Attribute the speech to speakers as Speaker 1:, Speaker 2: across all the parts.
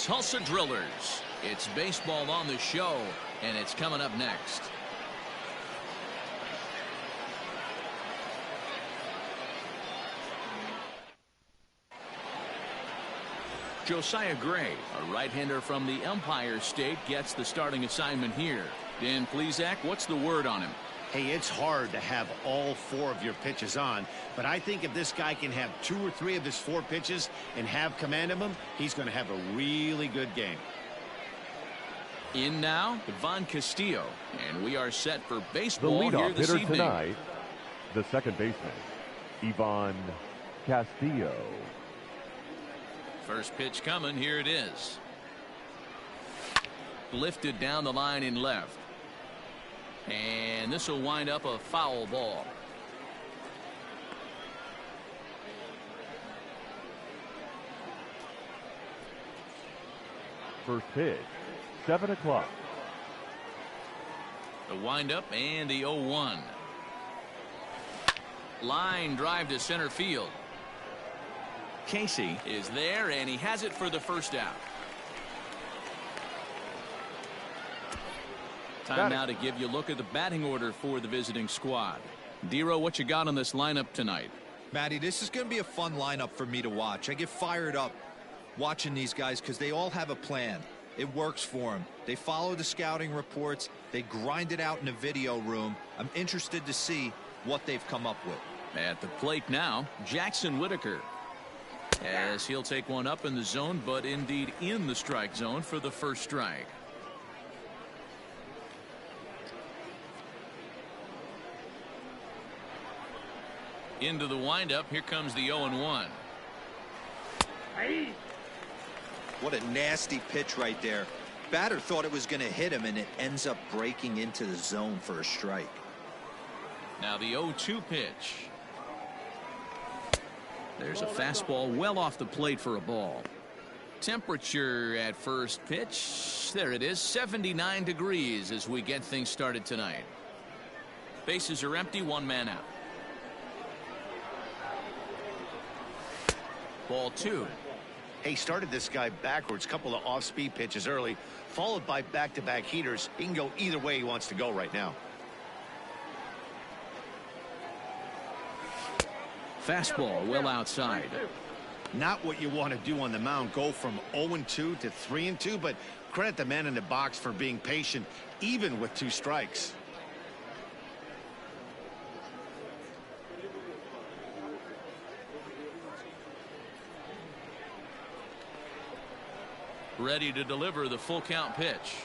Speaker 1: Tulsa Drillers. It's baseball on the show, and it's coming up next. Josiah Gray, a right-hander from the Empire State, gets the starting assignment here. Dan Plesac, what's the word on him?
Speaker 2: Hey, it's hard to have all 4 of your pitches on, but I think if this guy can have 2 or 3 of his 4 pitches and have command of them, he's going to have a really good game.
Speaker 1: In now, Devon Castillo, and we are set for
Speaker 3: The
Speaker 1: baseball here
Speaker 3: leadoff
Speaker 1: this
Speaker 3: hitter
Speaker 1: evening.
Speaker 3: tonight, the second baseman, Devon Castillo.
Speaker 1: First pitch coming. Here it is. Lifted down the line in left. And this will wind up a foul ball.
Speaker 3: First pitch, 7 o'clock.
Speaker 1: The windup and the 0-1. Line drive to center field. Casey is there, and he has it for the first out. Time now to give you a look at the batting order for the visiting squad. Dero, what you got on this lineup tonight?
Speaker 4: Matty, this is going to be a fun lineup for me to watch. I get fired up watching these guys because they all have a plan. It works for them. They follow the scouting reports. They grind it out in the video room. I'm interested to see what they've come up with.
Speaker 1: At the plate now, Jackson Whittaker, as he'll take one up in the zone, but indeed in the strike zone for the first strike. Into the windup. Here comes the 0-1.
Speaker 4: What a nasty pitch right there. Batter thought it was going to hit him, and it ends up breaking into the zone for a strike.
Speaker 1: Now the 0-2 pitch. There's a fastball well off the plate for a ball. Temperature at first pitch. There it is, 79 degrees as we get things started tonight. Bases are empty, 1 man out. Ball 2.
Speaker 2: Hey, started this guy backwards, couple of off-speed pitches early, followed by back-to-back heaters. He can go either way he wants to go right now.
Speaker 1: Fastball well outside.
Speaker 2: Not what you want to do on the mound, go from 0-2 to 3-2, but credit the man in the box for being patient, even with 2 strikes.
Speaker 1: Ready to deliver the full count pitch.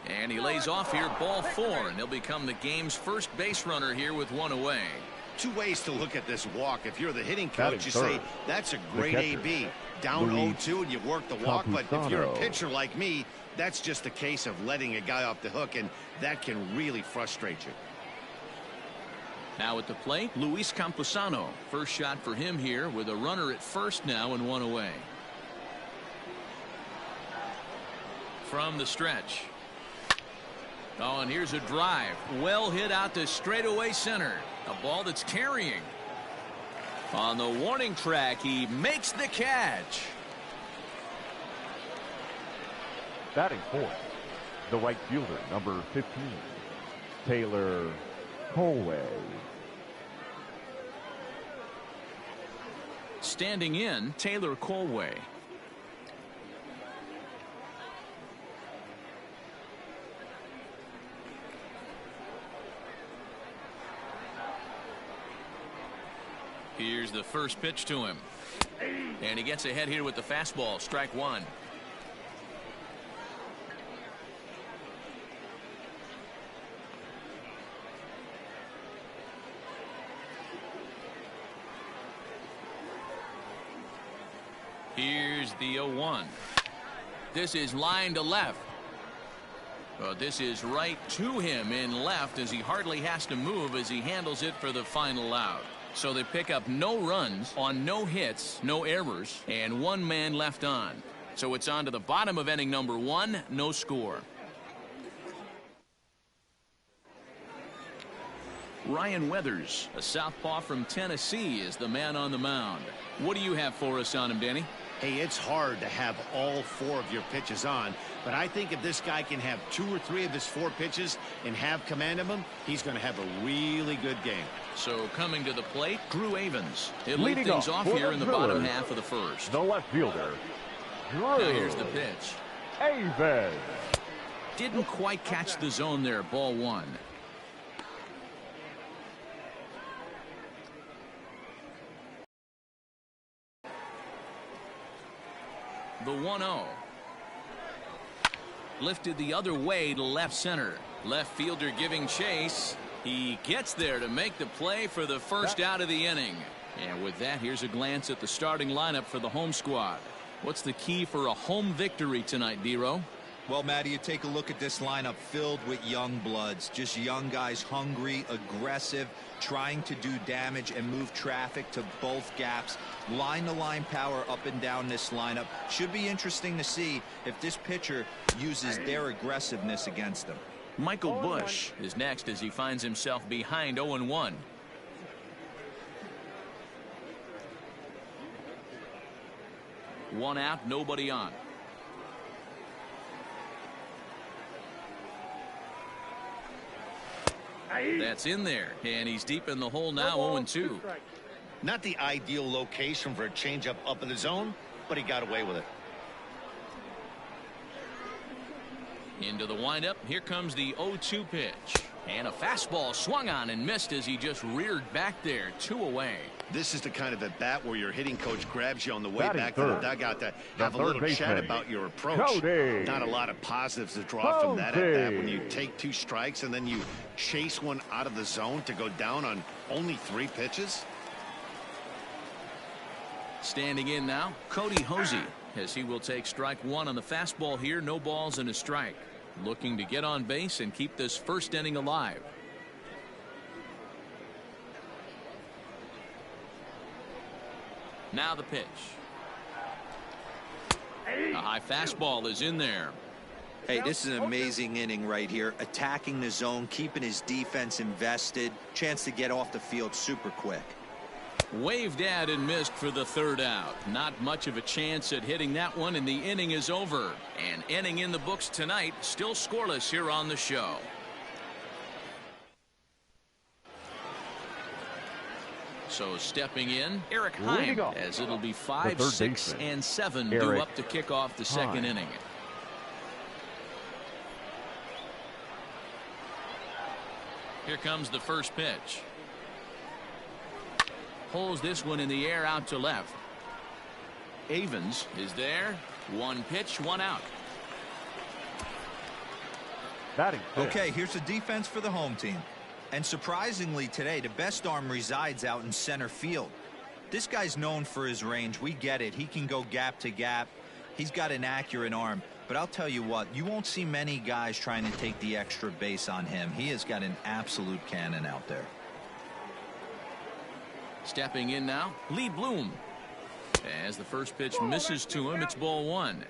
Speaker 1: And he lays off here, ball 4, and he'll become the game's first base runner here with 1 away.
Speaker 2: 2 ways to look at this walk. If you're the hitting coach, you
Speaker 3: third,
Speaker 2: say that's a great AB. Down 0-2 and you work the walk, but if you're a pitcher like me, that's just a case of letting a guy off the hook, and that can really frustrate you.
Speaker 1: Now at the plate, Luis Camposano. First shot for him here with a runner at first now and 1 away. From the stretch. Oh, and here's a drive. Well hit out to straightaway center. A ball that's carrying. On the warning track, he makes the catch.
Speaker 3: Batting fourth, the right fielder, number 15, Taylor Corway.
Speaker 1: Standing in, Taylor Corway. Here's the first pitch to him. And he gets ahead here with the fastball. Strike 1. Here's the 0-1. This is line to left. Well, this is right to him in left as he hardly has to move as he handles it for the final out. So they pick up no runs on no hits, no errors, and 1 man left on. So it's on to the bottom of inning number 1, no score. Ryan Weathers, a southpaw from Tennessee, is the man on the mound. What do you have for us on him, Danny?
Speaker 2: Hey, it's hard to have all 4 of your pitches on, but I think if this guy can have 2 or 3 of his 4 pitches and have command of them, he's going to have a really good game.
Speaker 1: So coming to the plate, Drew Avens. He'll lead
Speaker 3: Leading
Speaker 1: things
Speaker 3: off
Speaker 1: off
Speaker 3: for
Speaker 1: here
Speaker 3: the
Speaker 1: in the bottom
Speaker 3: Brewers,
Speaker 1: half of the first.
Speaker 3: the left fielder, Drew
Speaker 1: Now here's the pitch.
Speaker 3: Avens.
Speaker 1: Didn't quite catch the zone there. Ball 1. The 1-0. Lifted the other way to left center. Left fielder giving chase. He gets there to make the play for the first out of the inning. And with that, here's a glance at the starting lineup for the home squad. What's the key for a home victory tonight, D-Row?
Speaker 4: Well, Matty, you take a look at this lineup filled with young bloods, just young guys, hungry, aggressive, trying to do damage and move traffic to both gaps. Line-to-line power up and down this lineup. Should be interesting to see if this pitcher uses their aggressiveness against them.
Speaker 1: Michael Bush is next as he finds himself behind 0-1. One out, nobody on. That's in there, and he's deep in the hole now. 0-2.
Speaker 2: Not the ideal location for a changeup up in the zone, but he got away with it.
Speaker 1: Into the windup. Here comes the 0-2 pitch. And a fastball swung on and missed as he just reared back there. 2 away.
Speaker 2: This is the kind of at bat where your hitting coach grabs you on the way
Speaker 3: Batting
Speaker 2: back
Speaker 3: third.
Speaker 2: to the dugout to have a little chat about your approach.
Speaker 3: Cody.
Speaker 2: Not a lot of positives to draw from that at bat when you take 2 strikes and then you chase one out of the zone to go down on only 3 pitches.
Speaker 1: Standing in now, Cody Hosey, as he will take strike 1 on the fastball here. No balls and a strike. Looking to get on base and keep this first inning alive. Now the pitch. A high fastball is in there.
Speaker 4: Hey, this is an amazing inning right here. Attacking the zone, keeping his defense invested. Chance to get off the field super quick.
Speaker 1: Waved at and missed for the 3rd out. Not much of a chance at hitting that one, and the inning is over. An inning in the books tonight, still scoreless here on the show. So stepping in, Eric Heim, as it'll be 5, 6, and 7 due up to kick off the second inning. Here comes the first pitch. Pulls this one in the air out to left. Avens is there. 1 pitch, 1 out.
Speaker 4: Okay, here's the defense for the home team. And surprisingly today, the best arm resides out in center field. This guy's known for his range. We get it. He can go gap to gap. He's got an accurate arm. But I'll tell you what, you won't see many guys trying to take the extra base on him. He has got an absolute cannon out there.
Speaker 1: Stepping in now, Lee Bloom. As the first pitch misses to him, it's ball 1.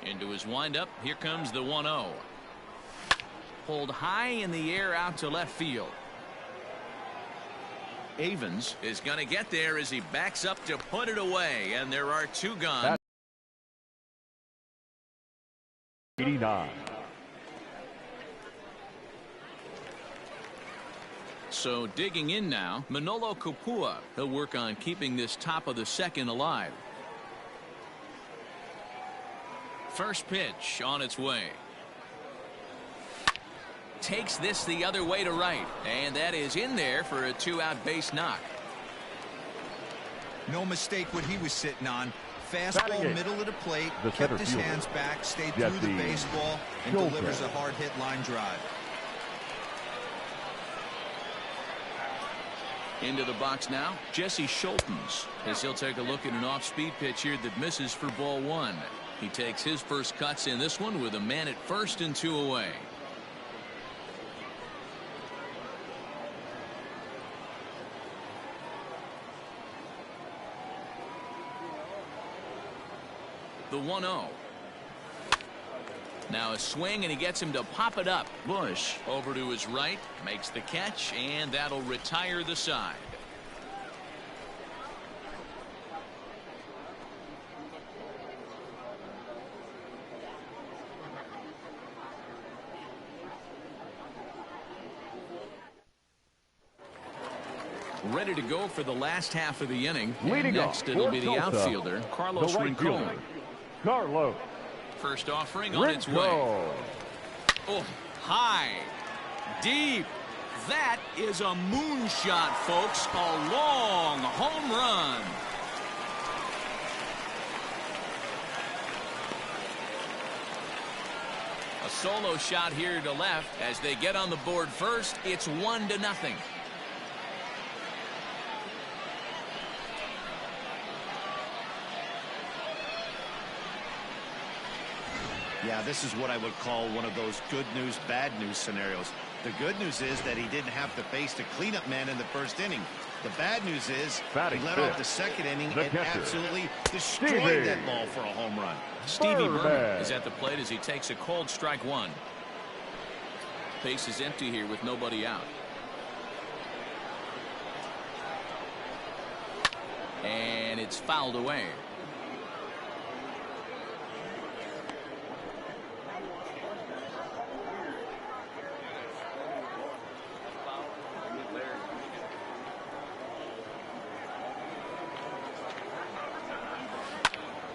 Speaker 1: Into his windup, here comes the 1-0. Pulled high in the air out to left field. Avens is going to get there as he backs up to put it away, and there are 2 gone.
Speaker 3: 89.
Speaker 1: So digging in now, Manolo Kopua. He'll work on keeping this top of the second alive. First pitch on its way. Takes this the other way to right, and that is in there for a 2-out base knock.
Speaker 4: No mistake what he was sitting on. Fastball middle of the plate, kept his hands back, stayed through the baseball, and delivers a hard hit line drive.
Speaker 1: Into the box now, Jesse Schultens, as he'll take a look at an off-speed pitch here that misses for ball 1. He takes his first cuts in this one with a man at first and 2 away. The 1-0. Now a swing, and he gets him to pop it up. Bush over to his right, makes the catch, and that'll retire the side. Ready to go for the last half of the inning.
Speaker 3: Leading
Speaker 1: next,
Speaker 3: off
Speaker 1: it'll be the
Speaker 3: Tulsa,
Speaker 1: outfielder, Carlos Rincon.
Speaker 3: Carlos.
Speaker 1: First offering on its way.
Speaker 3: Rinco.
Speaker 1: Oh, high, deep. That is a moonshot, folks. A long home run. A solo shot here to left. As they get on the board first, it's 1-0.
Speaker 2: Yeah, this is what I would call one of those good news, bad news scenarios. The good news is that he didn't have to face the cleanup man in the first inning. The bad news is he let off the second inning and absolutely destroyed that ball for a home run.
Speaker 1: Stevie Berman is at the plate as he takes a cold strike one. Base is empty here with nobody out. And it's fouled away.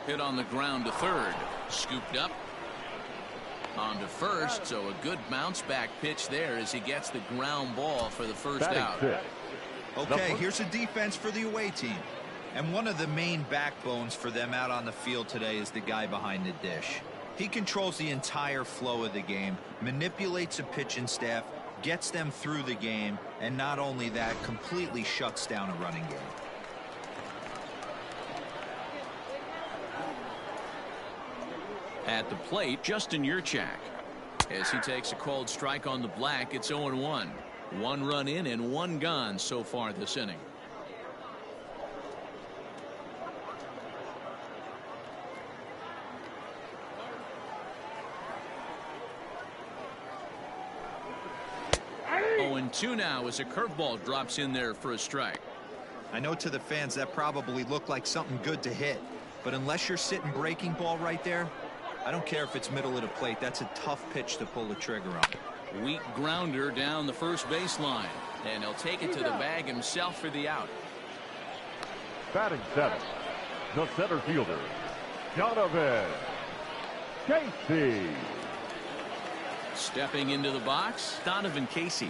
Speaker 1: Hit on the ground to third. Scooped up. On to first, so a good bounce back pitch there as he gets the ground ball for the first out.
Speaker 4: Okay, here's a defense for the away team. And one of the main backbones for them out on the field today is the guy behind the dish. He controls the entire flow of the game, manipulates a pitching staff, gets them through the game, and not only that, completely shuts down a running game.
Speaker 1: At the plate, Justin Yurchak. As he takes a cold strike on the black, it's 0-1. 1 run in and 1 gone so far this inning. And 2 now as a curveball drops in there for a strike.
Speaker 4: I know to the fans that probably looked like something good to hit, but unless you're sitting breaking ball right there, I don't care if it's middle of the plate. That's a tough pitch to pull the trigger on.
Speaker 1: Weak grounder down the first baseline, and he'll take it to the bag himself for the out.
Speaker 3: Batting 7th, the center fielder, Donovan Casey.
Speaker 1: Stepping into the box, Donovan Casey.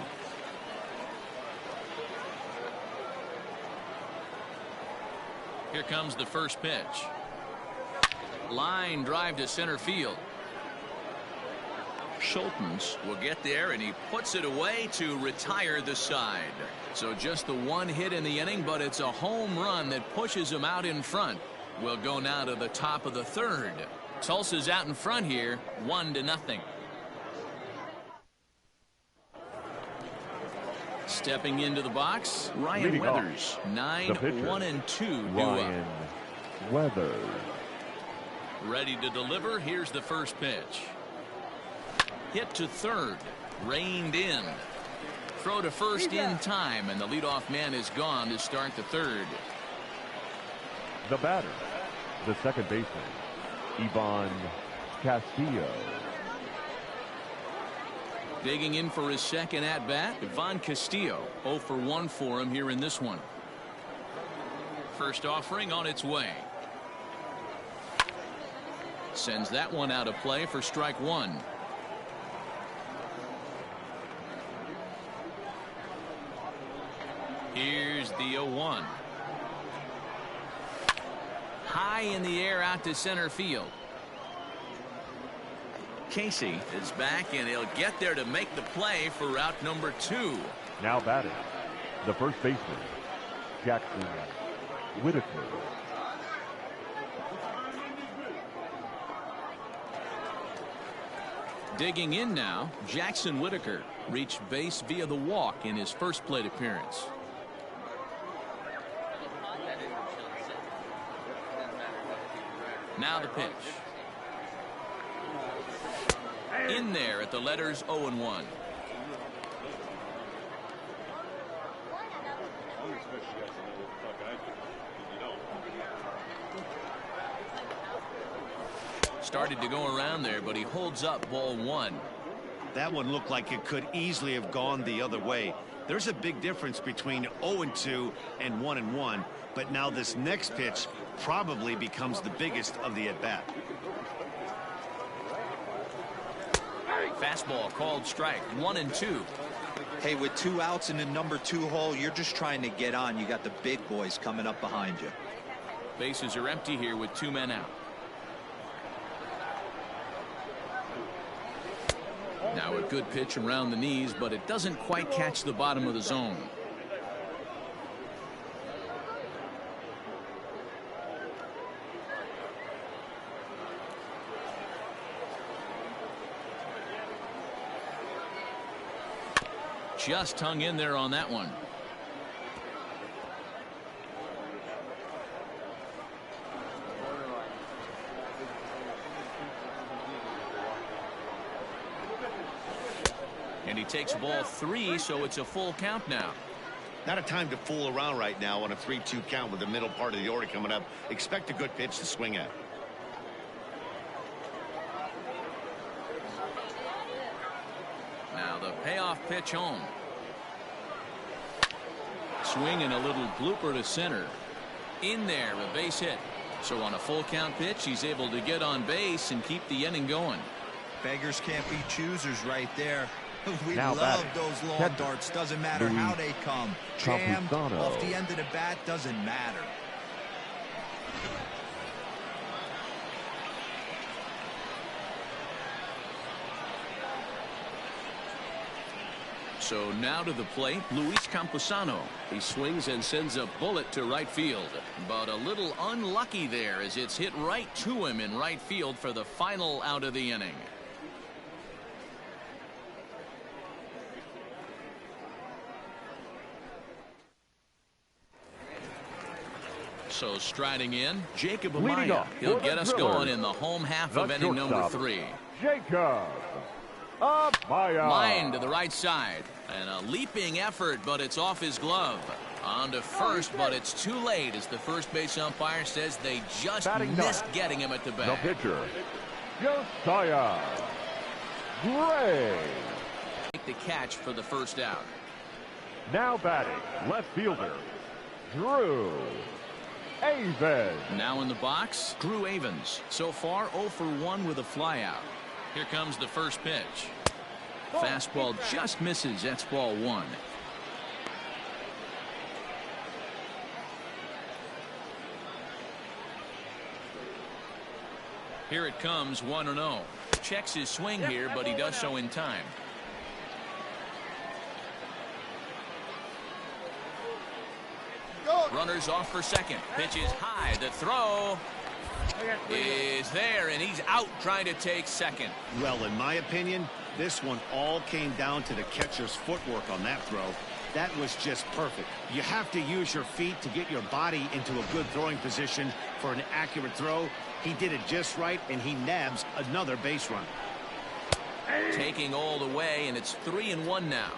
Speaker 1: Here comes the first pitch. Line drive to center field. Schulte will get there, and he puts it away to retire the side. So just the 1 hit in the inning, but it's a home run that pushes him out in front. We'll go now to the top of the 3rd. Tulsa's out in front here, 1-0. Stepping into the box, Ryan
Speaker 3: Leading
Speaker 1: Weathers. 9-1-2
Speaker 3: Ryan Weathers.
Speaker 1: Ready to deliver. Here's the first pitch. Hit to third. Reined in. Throw to first in time, and the leadoff man is gone to start the 3rd.
Speaker 3: The batter, the second baseman, Devon Castillo.
Speaker 1: Digging in for his second at-bat, Devon Castillo. 0 for 1 for him here in this one. First offering on its way. Sends that one out of play for strike 1. Here's the 0-1. High in the air out to center field. Casey is back, and he'll get there to make the play for route number 2.
Speaker 3: Now batting, the first baseman, Jackson Whittaker.
Speaker 1: Digging in now, Jackson Whittaker reached base via the walk in his first plate appearance. Now the pitch. In there at the letters 0-1. Started to go around there, but he holds up ball 1.
Speaker 2: That one looked like it could easily have gone the other way. There's a big difference between 0-2 and 1-1, but now this next pitch probably becomes the biggest of the at-bat.
Speaker 1: Fastball called strike, 1-2.
Speaker 4: Hey, with 2 outs in the number 2 hole, you're just trying to get on. You got the big boys coming up behind you.
Speaker 1: Bases are empty here with 2 men out. Now a good pitch around the knees, but it doesn't quite catch the bottom of the zone. Just hung in there on that one. And he takes ball 3, so it's a full count now.
Speaker 2: Not a time to fool around right now on a 3-2 count with the middle part of the order coming up. Expect a good pitch to swing at.
Speaker 1: Now the payoff pitch home. Swing and a little blooper to center. In there, a base hit. So on a full count pitch, he's able to get on base and keep the inning going.
Speaker 4: Beggars can't be choosers right there. We
Speaker 3: Now
Speaker 4: love
Speaker 3: batting.
Speaker 4: those long
Speaker 3: Catcher.
Speaker 4: darts. Doesn't matter
Speaker 3: Luis
Speaker 4: how they come. Jammed
Speaker 3: Camposano.
Speaker 4: off the end of the bat, doesn't matter.
Speaker 1: So now to the plate, Luis Camposano. He swings and sends a bullet to right field, but a little unlucky there as it's hit right to him in right field for the final out of the inning. So striding in, Jacob
Speaker 3: Leading
Speaker 1: Amaya.
Speaker 3: off
Speaker 1: He'll
Speaker 3: for
Speaker 1: get
Speaker 3: the
Speaker 1: us
Speaker 3: Drillers,
Speaker 1: going in the home half
Speaker 3: the
Speaker 1: of inning number
Speaker 3: shortstop,
Speaker 1: 3.
Speaker 3: Jacob Amaya.
Speaker 1: Line to the right side. And a leaping effort, but it's off his glove. On to first, but it's too late as the first base umpire says they just
Speaker 3: Batting
Speaker 1: missed
Speaker 3: ninth.
Speaker 1: getting him at the
Speaker 3: The
Speaker 1: bat.
Speaker 3: pitcher, Josiah Gray.
Speaker 1: Make the catch for the first out.
Speaker 3: Now batting, left fielder, Drew Avens.
Speaker 1: Now in the box, Drew Avens. So far 0 for 1 with a flyout. Here comes the first pitch. Fastball just misses. That's ball 1. Here it comes, 1-0. Checks his swing here, but he does so in time. Runners off for second. Pitch is high. The throw is there, and he's out trying to take second.
Speaker 2: Well, in my opinion, this one all came down to the catcher's footwork on that throw. That was just perfect. You have to use your feet to get your body into a good throwing position for an accurate throw. He did it just right, and he nabs another base run.
Speaker 1: Taking all the way, and it's 3-1 now.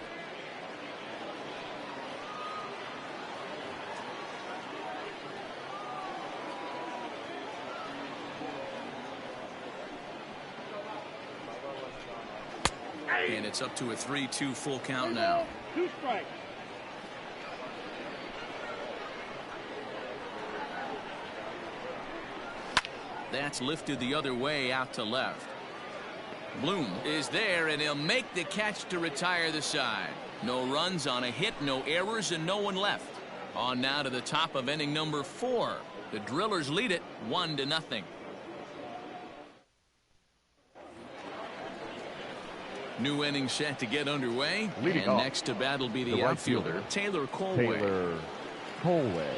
Speaker 1: And it's up to a 3-2 full count now.
Speaker 5: 2 strikes.
Speaker 1: That's lifted the other way out to left. Bloom is there, and he'll make the catch to retire the side. No runs on a hit, no errors, and no one left. On now to the top of inning number 4. The Drillers lead it 1-0. New inning set to get underway.
Speaker 3: Leading
Speaker 1: And
Speaker 3: off,
Speaker 1: next to bat will be the
Speaker 3: the right
Speaker 1: outfielder,
Speaker 3: fielder,
Speaker 1: Taylor Corway.
Speaker 3: Taylor Corway.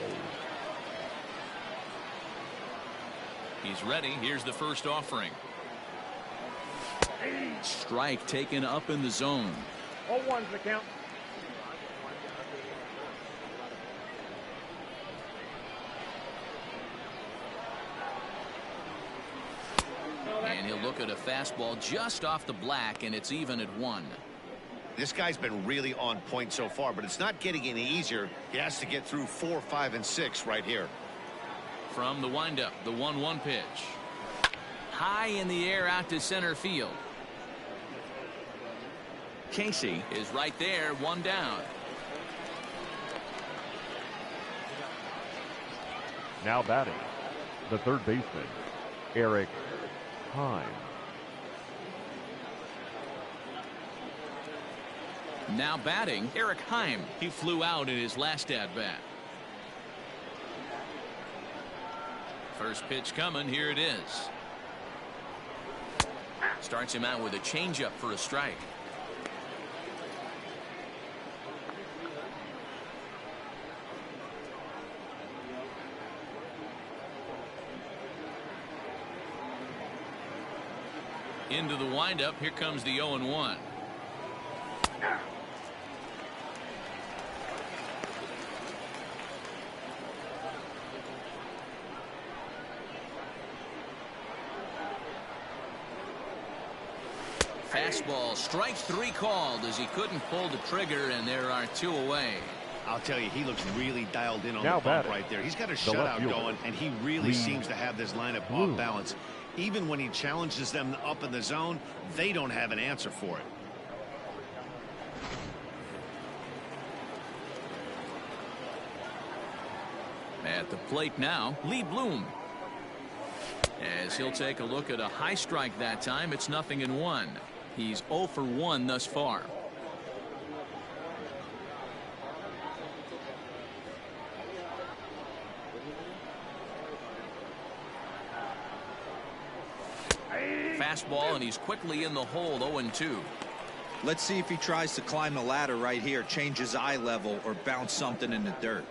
Speaker 1: He's ready. Here's the first offering. Strike taken up in the zone.
Speaker 5: 0-1's the count.
Speaker 1: And He'll look at a fastball just off the black, and it's even at 1.
Speaker 2: This guy's been really on point so far, but it's not getting any easier. He has to get through 4, 5, and 6 right here.
Speaker 1: From the windup, the 1-1 pitch. High in the air out to center field. Casey is right there, 1 down.
Speaker 3: Now batting, the third baseman, Eric Hine.
Speaker 1: Now batting, Eric Hine. He flew out in his last at-bat. First pitch coming. Here it is. Starts him out with a changeup for a strike. Into the windup. Here comes the 0-1. Fastball, strike 3 called as he couldn't pull the trigger, and there are 2 away.
Speaker 2: I'll tell you, he looks really dialed in on
Speaker 3: Now
Speaker 2: the bump
Speaker 3: batting,
Speaker 2: right there. He's got a
Speaker 3: the
Speaker 2: shutout
Speaker 3: left fielder,
Speaker 2: going, and he really seems to have this lineup off balance. Even when he challenges them up in the zone, they don't have an answer for it.
Speaker 1: At the plate now, Lee Bloom. As he'll take a look at a high strike that time, it's 0-1. He's 0 for 1 thus far. Fastball, and he's quickly in the hole, 0-2.
Speaker 4: Let's see if he tries to climb the ladder right here, change his eye level, or bounce something in the dirt.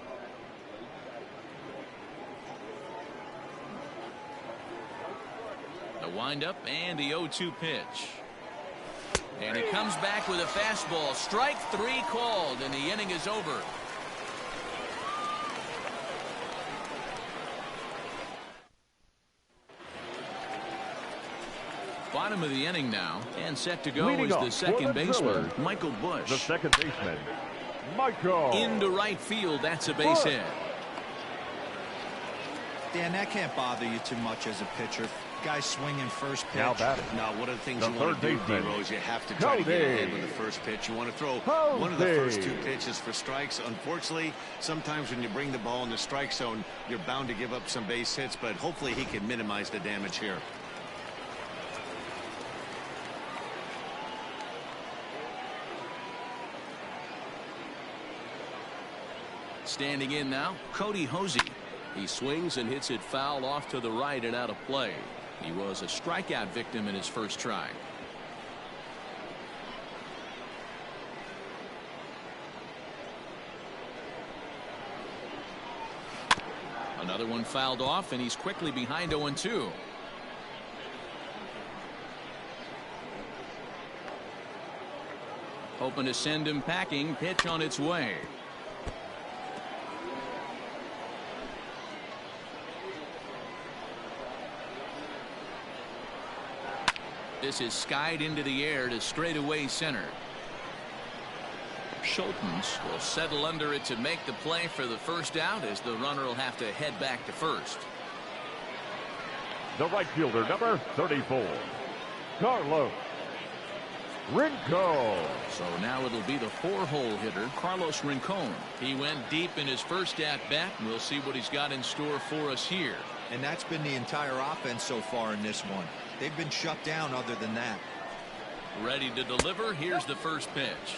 Speaker 1: The windup and the 0-2 pitch. And he comes back with a fastball. Strike 3 called, and the inning is over. Bottom of the inning now, and set to go
Speaker 3: Leading
Speaker 1: is
Speaker 3: off
Speaker 1: the second
Speaker 3: for the
Speaker 1: baseman,
Speaker 3: Drillers,
Speaker 1: Michael Bush.
Speaker 3: The second baseman, Michael.
Speaker 1: Into right field, that's a base hit.
Speaker 4: Dan, that can't bother you too much as a pitcher. Guy swinging first pitch.
Speaker 3: Now batting,
Speaker 2: Now, one of the things
Speaker 3: the
Speaker 2: you want to do,
Speaker 3: third baseman,
Speaker 2: D-Rose, you have to try to get ahead with the first pitch. You want to throw one of the first 2 pitches for strikes. Unfortunately, sometimes when you bring the ball in the strike zone, you're bound to give up some base hits, but hopefully he can minimize the damage here.
Speaker 1: Standing in now, Cody Hosey. He swings and hits it foul off to the right and out of play. He was a strikeout victim in his first try. Another one fouled off, and he's quickly behind 0-2. Hoping to send him packing. Pitch on its way. This is skied into the air to straightaway center. Schulte will settle under it to make the play for the first out, as the runner will have to head back to first.
Speaker 3: The right fielder, number 34, Carlos Rinco.
Speaker 1: So now it'll be the 4-hole hitter, Carlos Rincon. He went deep in his first at-bat, and we'll see what he's got in store for us here.
Speaker 4: And that's been the entire offense so far in this one. They've been shut down other than that.
Speaker 1: Ready to deliver. Here's the first pitch.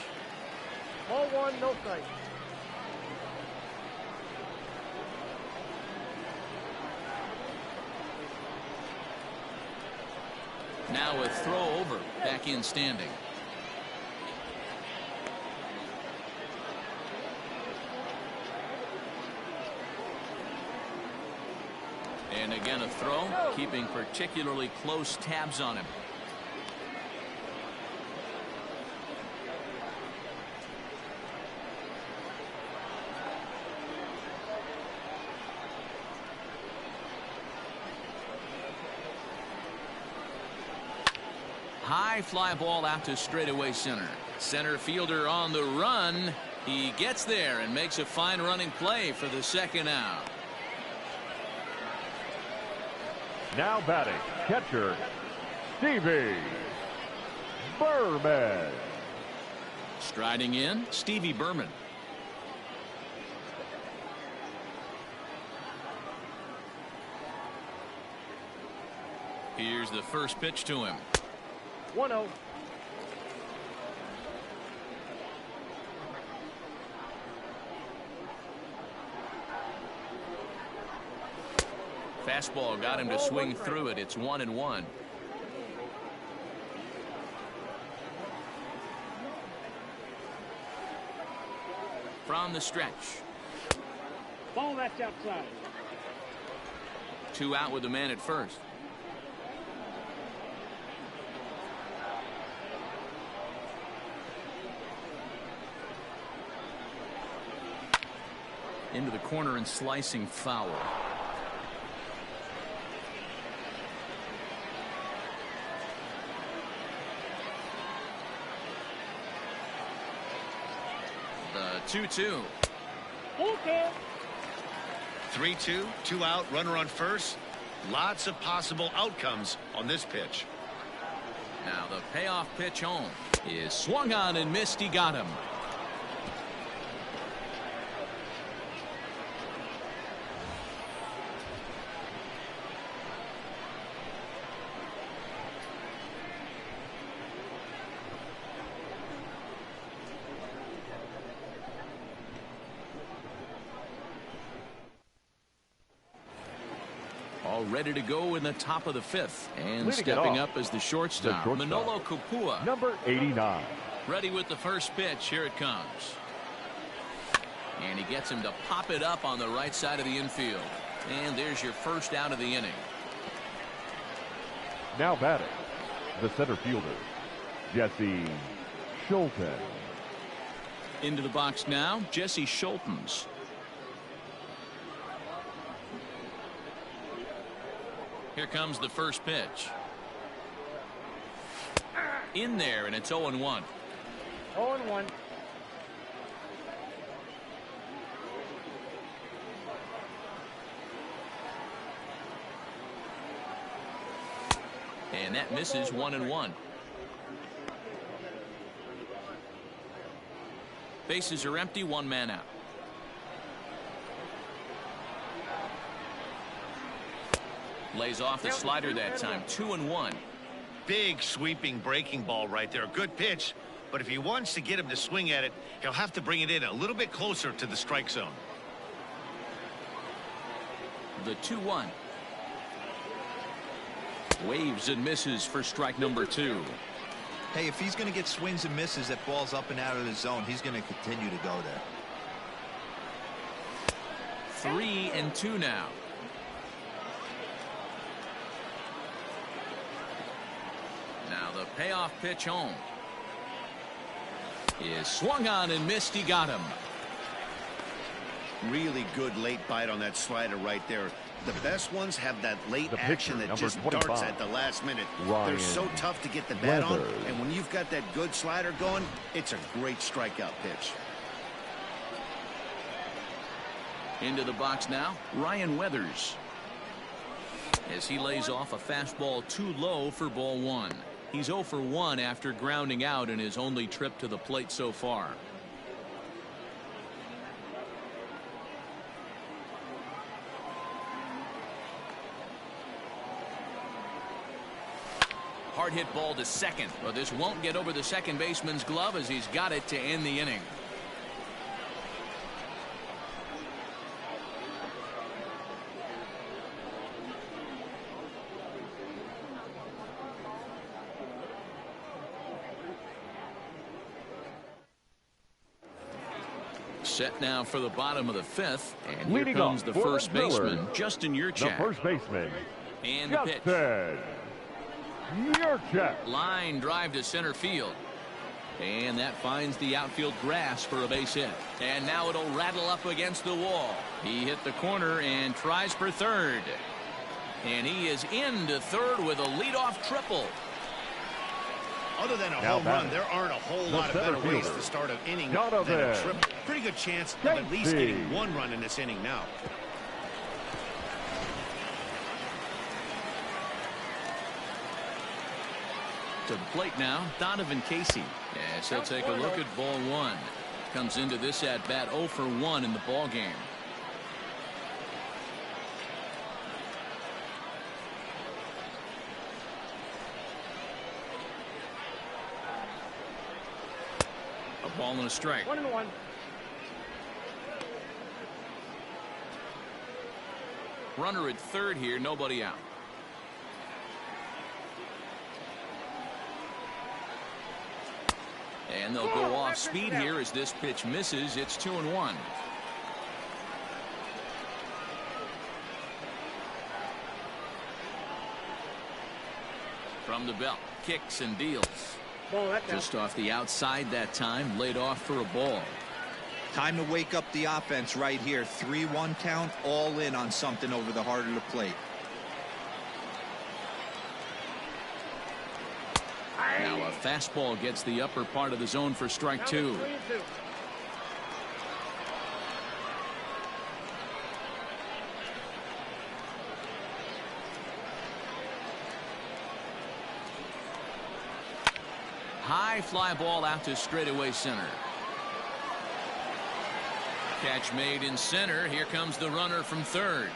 Speaker 5: 0-1, no strike.
Speaker 1: Now a throw over, back in standing. And again a throw, keeping particularly close tabs on him. high fly ball out to straightaway center. Center fielder on the run. He gets there and makes a fine running play for the second out.
Speaker 3: Now batting, catcher, Stevie Berman.
Speaker 1: Striding in, Stevie Berman. Here's the first pitch to him.
Speaker 5: 1-0.
Speaker 1: Fastball got him to swing through it. It's 1-1. From the stretch.
Speaker 5: Ball, that's outside.
Speaker 1: 2 out with the man at first. Into the corner and slicing foul. The 2-2.
Speaker 5: Okay.
Speaker 2: 3-2, 2 out, runner on first. Lots of possible outcomes on this pitch.
Speaker 1: Now the payoff pitch home is swung on and missed. He got him. All ready to go in the top of the 5th. And stepping up as the shortstop, Manolo Kupua.
Speaker 3: Number 89.
Speaker 1: Ready with the first pitch. Here it comes. And he gets him to pop it up on the right side of the infield. And there's your first out of the inning.
Speaker 3: Now batting, the center fielder, Jesse Schulte.
Speaker 1: Into the box now, Jesse Schultens. Here comes the first pitch. In there, and it's 0-1.
Speaker 5: 0-1.
Speaker 1: And that misses. 1-1. Bases are empty. 1 man out. Lays off the slider that time. 2-1.
Speaker 2: Big sweeping breaking ball right there. Good pitch. But if he wants to get him to swing at it, he'll have to bring it in a little bit closer to the strike zone.
Speaker 1: The 2-1. Waves and misses for strike number 2.
Speaker 4: Hey, if he's going to get swings and misses at balls up and out of the zone, he's going to continue to go there.
Speaker 1: 3-2 now. Now the payoff pitch home is swung on and missed. He got him.
Speaker 2: Really good late bite on that slider right there. The best ones have that late
Speaker 3: The
Speaker 2: action
Speaker 3: pitcher,
Speaker 2: that just
Speaker 3: 25,
Speaker 2: darts at the last minute. They're
Speaker 3: Ryan
Speaker 2: so tough to get the bat on,
Speaker 3: Weathers.
Speaker 2: and when you've got that good slider going, it's a great strikeout pitch.
Speaker 1: Into the box now, Ryan Weathers. As he lays off a fastball too low for ball 1. He's 0 for 1 after grounding out in his only trip to the plate so far. Hard hit ball to second. But this won't get over the second baseman's glove as he's got it to end the inning. Set now for the bottom of the 5th, and here
Speaker 3: Leading
Speaker 1: comes
Speaker 3: off
Speaker 1: the
Speaker 3: for
Speaker 1: first
Speaker 3: the Brewers,
Speaker 1: baseman, Justin
Speaker 3: The
Speaker 1: Yurchak.
Speaker 3: first baseman,
Speaker 1: And the pitch.
Speaker 3: Justin Yurchak.
Speaker 1: Line drive to center field. And that finds the outfield grass for a base hit. And now it'll rattle up against the wall. He hit the corner and tries for third. And he is into third with a leadoff triple.
Speaker 2: Other than a
Speaker 3: Now
Speaker 2: home run,
Speaker 3: batting,
Speaker 2: there aren't a whole
Speaker 3: the
Speaker 2: lot of
Speaker 3: center
Speaker 2: better ways
Speaker 3: fielder,
Speaker 2: to start an inning
Speaker 3: Donovan
Speaker 2: than a triple. Pretty good chance of at least
Speaker 3: Casey.
Speaker 2: getting one run in this inning now.
Speaker 1: To the plate now, Donovan Casey. Yes, he'll take a look at ball one. Comes into this at bat 0 for 1 in the ball game. A ball and a strike.
Speaker 5: 1-1.
Speaker 1: Runner at third here, nobody out. And they'll go off speed here as this pitch misses. It's 2-1. From the belt, kicks and deals.
Speaker 5: Ball, that's out.
Speaker 1: Just off the outside that time, laid off for a ball.
Speaker 4: Time to wake up the offense right here. 3-1 count, all in on something over the heart of the plate.
Speaker 1: Now a fastball gets the upper part of the zone for strike 2.
Speaker 5: 3-2.
Speaker 1: High fly ball out to straightaway center. Catch made in center. Here comes the runner from third.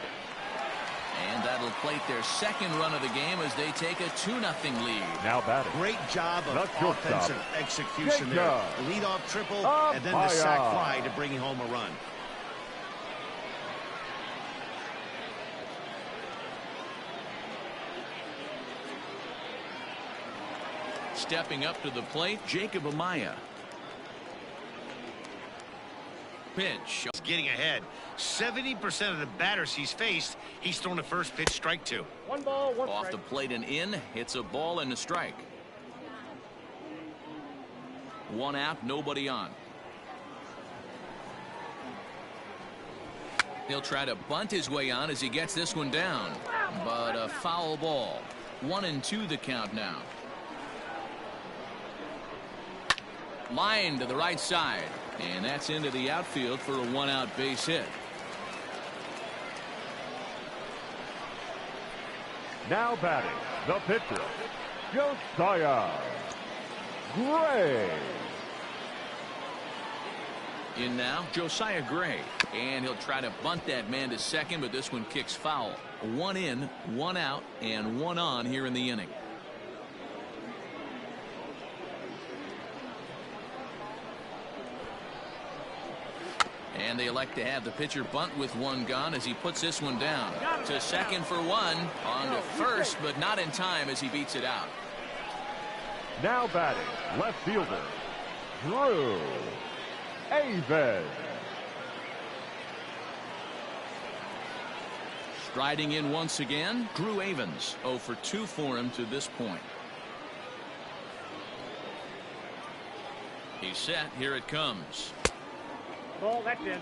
Speaker 1: And that'll plate their second run of the game as they take a 2-0 lead.
Speaker 3: Now batting,
Speaker 2: Great job of
Speaker 3: the shortstop,
Speaker 2: offensive execution there.
Speaker 3: Baker.
Speaker 2: The leadoff triple and then the sac fly to bring home a run.
Speaker 1: Stepping up to the plate, Jacob Amaya. Pitch.
Speaker 2: He's getting ahead. 70% of the batters he's faced, he's thrown the first pitch, strike 2.
Speaker 5: 1 ball, 1
Speaker 1: Off the
Speaker 5: strike.
Speaker 1: plate and in. Hits a ball and a strike. 1 out, nobody on. He'll try to bunt his way on as he gets this one down. But a foul ball. 1-2 the count now. Line to the right side. And that's into the outfield for a 1-out base hit.
Speaker 3: now batting, the pitcher, Josiah Gray.
Speaker 1: In now, Josiah Gray. And he'll try to bunt that man to second, but this one kicks foul. 1 in, 1 out, and 1 on here in the inning. And they elect to have the pitcher bunt with 1 gone as he puts this one down. To second for 1. On to first, but not in time as he beats it out.
Speaker 3: Now batting, left fielder, Drew Avon.
Speaker 1: Striding in once again, Drew Avons. 0 for 2 for him to this point. He's set. Here it comes.
Speaker 5: Ball, that's in.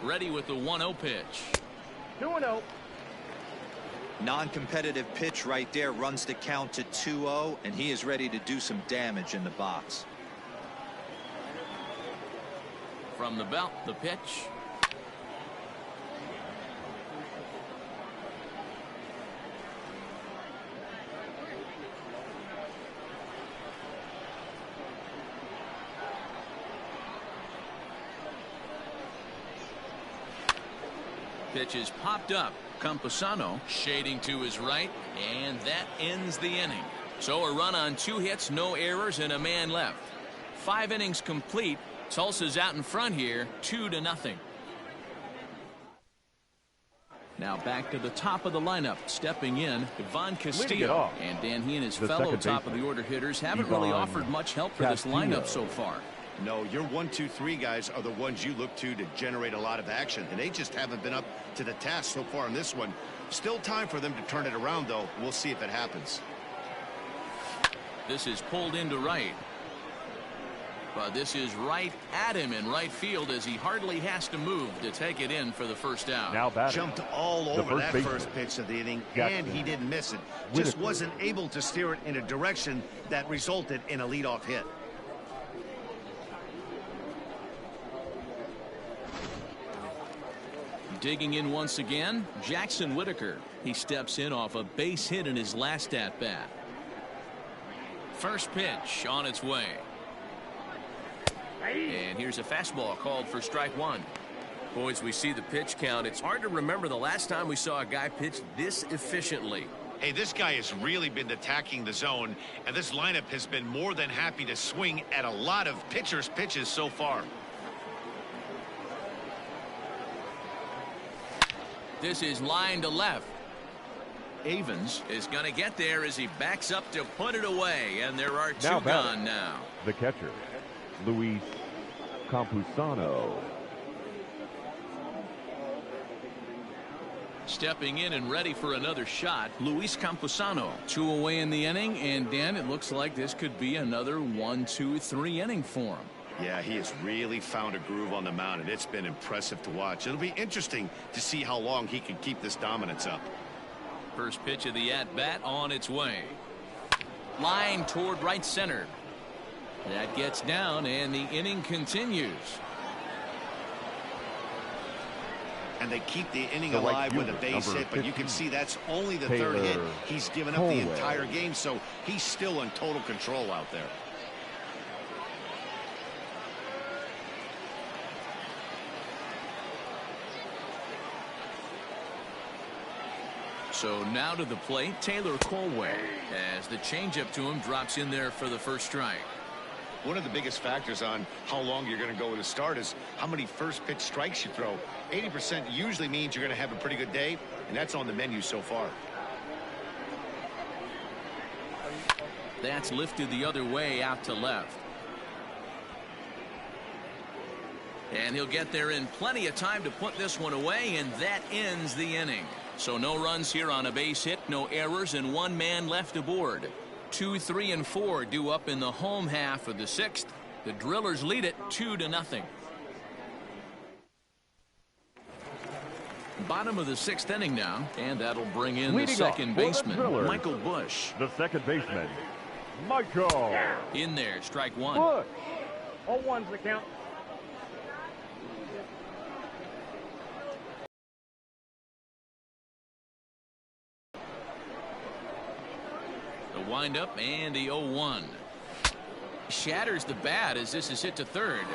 Speaker 1: Ready with the 1-0 pitch.
Speaker 5: 2-0.
Speaker 4: Non-competitive pitch right there, runs the count to 2-0, and he is ready to do some damage in the box.
Speaker 1: From the belt, the pitch. Pitch is popped up. Camposano shading to his right, and that ends the inning. So a run on 2 hits, no errors, and a man left. 5 innings complete. Tulsa's out in front here, 2-0. Now back to the top of the lineup. Stepping in, Devon Castillo. And Dan, he and his fellow top of the order hitters haven't really offered much help for this lineup so far.
Speaker 2: No, your 1, 2, 3 guys are the ones you look to generate a lot of action, and they just haven't been up to the task so far in this one. Still time for them to turn it around, though. We'll see if it happens.
Speaker 1: This is pulled into right. But this is right at him in right field as he hardly has to move to take it in for the first out.
Speaker 3: Now batting.
Speaker 2: Jumped all over that
Speaker 3: baseman.
Speaker 2: first pitch of the inning,
Speaker 3: Got
Speaker 2: and he didn't miss it.
Speaker 3: Whittaker.
Speaker 2: Just wasn't able to steer it in a direction that resulted in a leadoff hit.
Speaker 1: Digging in once again, Jackson Whittaker. He steps in off a base hit in his last at-bat. First pitch on its way. And here's a fastball called for strike one.
Speaker 6: Boys, we see the pitch count. It's hard to remember the last time we saw a guy pitch this efficiently.
Speaker 2: Hey, this guy has really been attacking the zone, and this lineup has been more than happy to swing at a lot of pitchers' pitches so far.
Speaker 1: This is line to left. Avens is going to get there as he backs up to put it away, and there are two gone now.
Speaker 3: The catcher, Luis Camposano.
Speaker 1: Stepping in and ready for another shot, Luis Camposano. 2 away in the inning, and Dan, it looks like this could be another 1, 2, 3 inning for him.
Speaker 2: Yeah, he has really found a groove on the mound, and it's been impressive to watch. It'll be interesting to see how long he can keep this dominance up.
Speaker 1: First pitch of the at-bat on its way. Line toward right center. That gets down, and the inning continues.
Speaker 2: And they keep the inning alive with a base hit, but you can see that's only the third hit he's given up the entire game, so he's still in total control out there.
Speaker 1: So now to the plate, Taylor Corway, as the changeup to him drops in there for the first strike.
Speaker 2: One of the biggest factors on how long you're going to go with a start is how many first pitch strikes you throw. 80% usually means you're going to have a pretty good day, and that's on the menu so far.
Speaker 1: That's lifted the other way out to left. And he'll get there in plenty of time to put this one away, and that ends the inning. So no runs here on a base hit, no errors, and 1 man left aboard. 2, 3, and 4 due up in the home half of the 6th. The Drillers lead it 2-0. Bottom of the 6th inning now, and that'll bring in the second baseman, Michael Bush.
Speaker 3: The second baseman, Michael.
Speaker 1: In there, strike one.
Speaker 3: Bush.
Speaker 5: 0-1's the count.
Speaker 1: The windup and the 0-1. Shatters the bat as this is hit to third.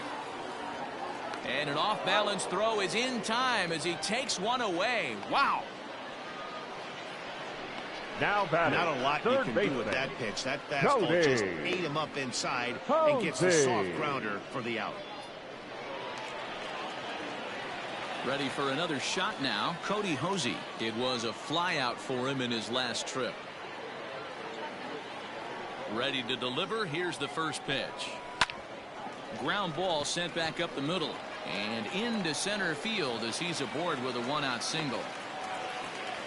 Speaker 1: And an off-balance throw is in time as he takes one away. Wow.
Speaker 3: Now batting.
Speaker 2: Not a lot you can do with that pitch. That fastball just ate him up inside and gets a soft grounder for the out.
Speaker 1: Ready for another shot now, Cody Hosey. It was a flyout for him in his last trip. Ready to deliver. Here's the first pitch. Ground ball sent back up the middle and into center field as he's aboard with a 1-out single.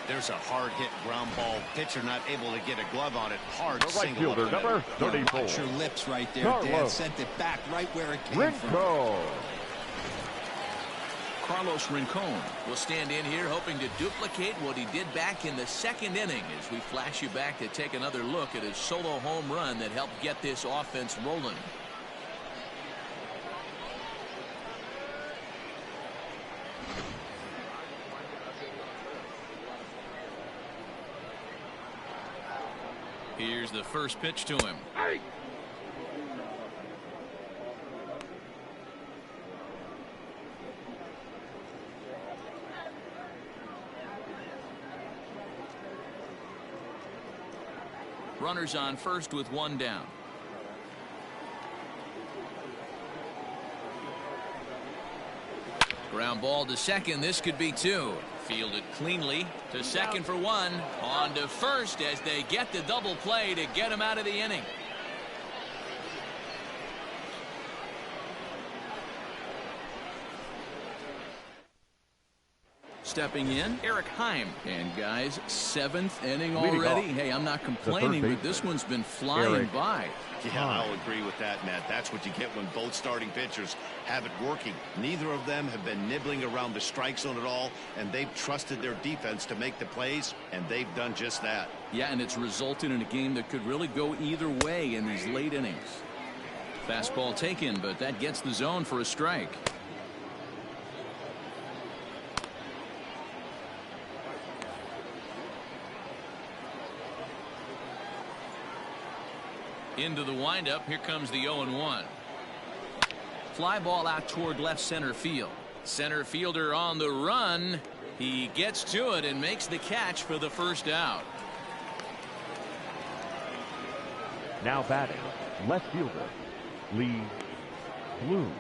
Speaker 2: There's a hard hit ground ball. Pitcher not able to get a glove on it. Hard
Speaker 3: The right
Speaker 2: single.
Speaker 3: fielder, number 34.
Speaker 4: Watch your lips right there,
Speaker 3: Carlos.
Speaker 4: Dan. Sent it back right where it came from.
Speaker 3: Rinco.
Speaker 1: Carlos Rincon will stand in here hoping to duplicate what he did back in the 2nd inning as we flash you back to take another look at his solo home run that helped get this offense rolling. Here's the first pitch to him. Runners on first with 1 down. Ground ball to second. This could be 2. Fielded cleanly to second for 1. On to first as they get the double play to get him out of the inning. Stepping in, Eric Heim. And guys, 7th inning
Speaker 3: Leading
Speaker 1: already.
Speaker 3: off,
Speaker 1: Hey, I'm not complaining, but this one's been flying
Speaker 3: Eric
Speaker 1: by.
Speaker 2: Yeah, I'll agree with that, Matt. That's what you get when both starting pitchers have it working. Neither of them have been nibbling around the strike zone at all, and they've trusted their defense to make the plays, and they've done just that.
Speaker 1: Yeah, and it's resulted in a game that could really go either way in these late innings. Fastball taken, but that gets the zone for a strike. Into the windup. Here comes the 0-1. Fly ball out toward left center field. Center fielder on the run. He gets to it and makes the catch for the first out.
Speaker 3: Now batting, left fielder, Lee Bloom.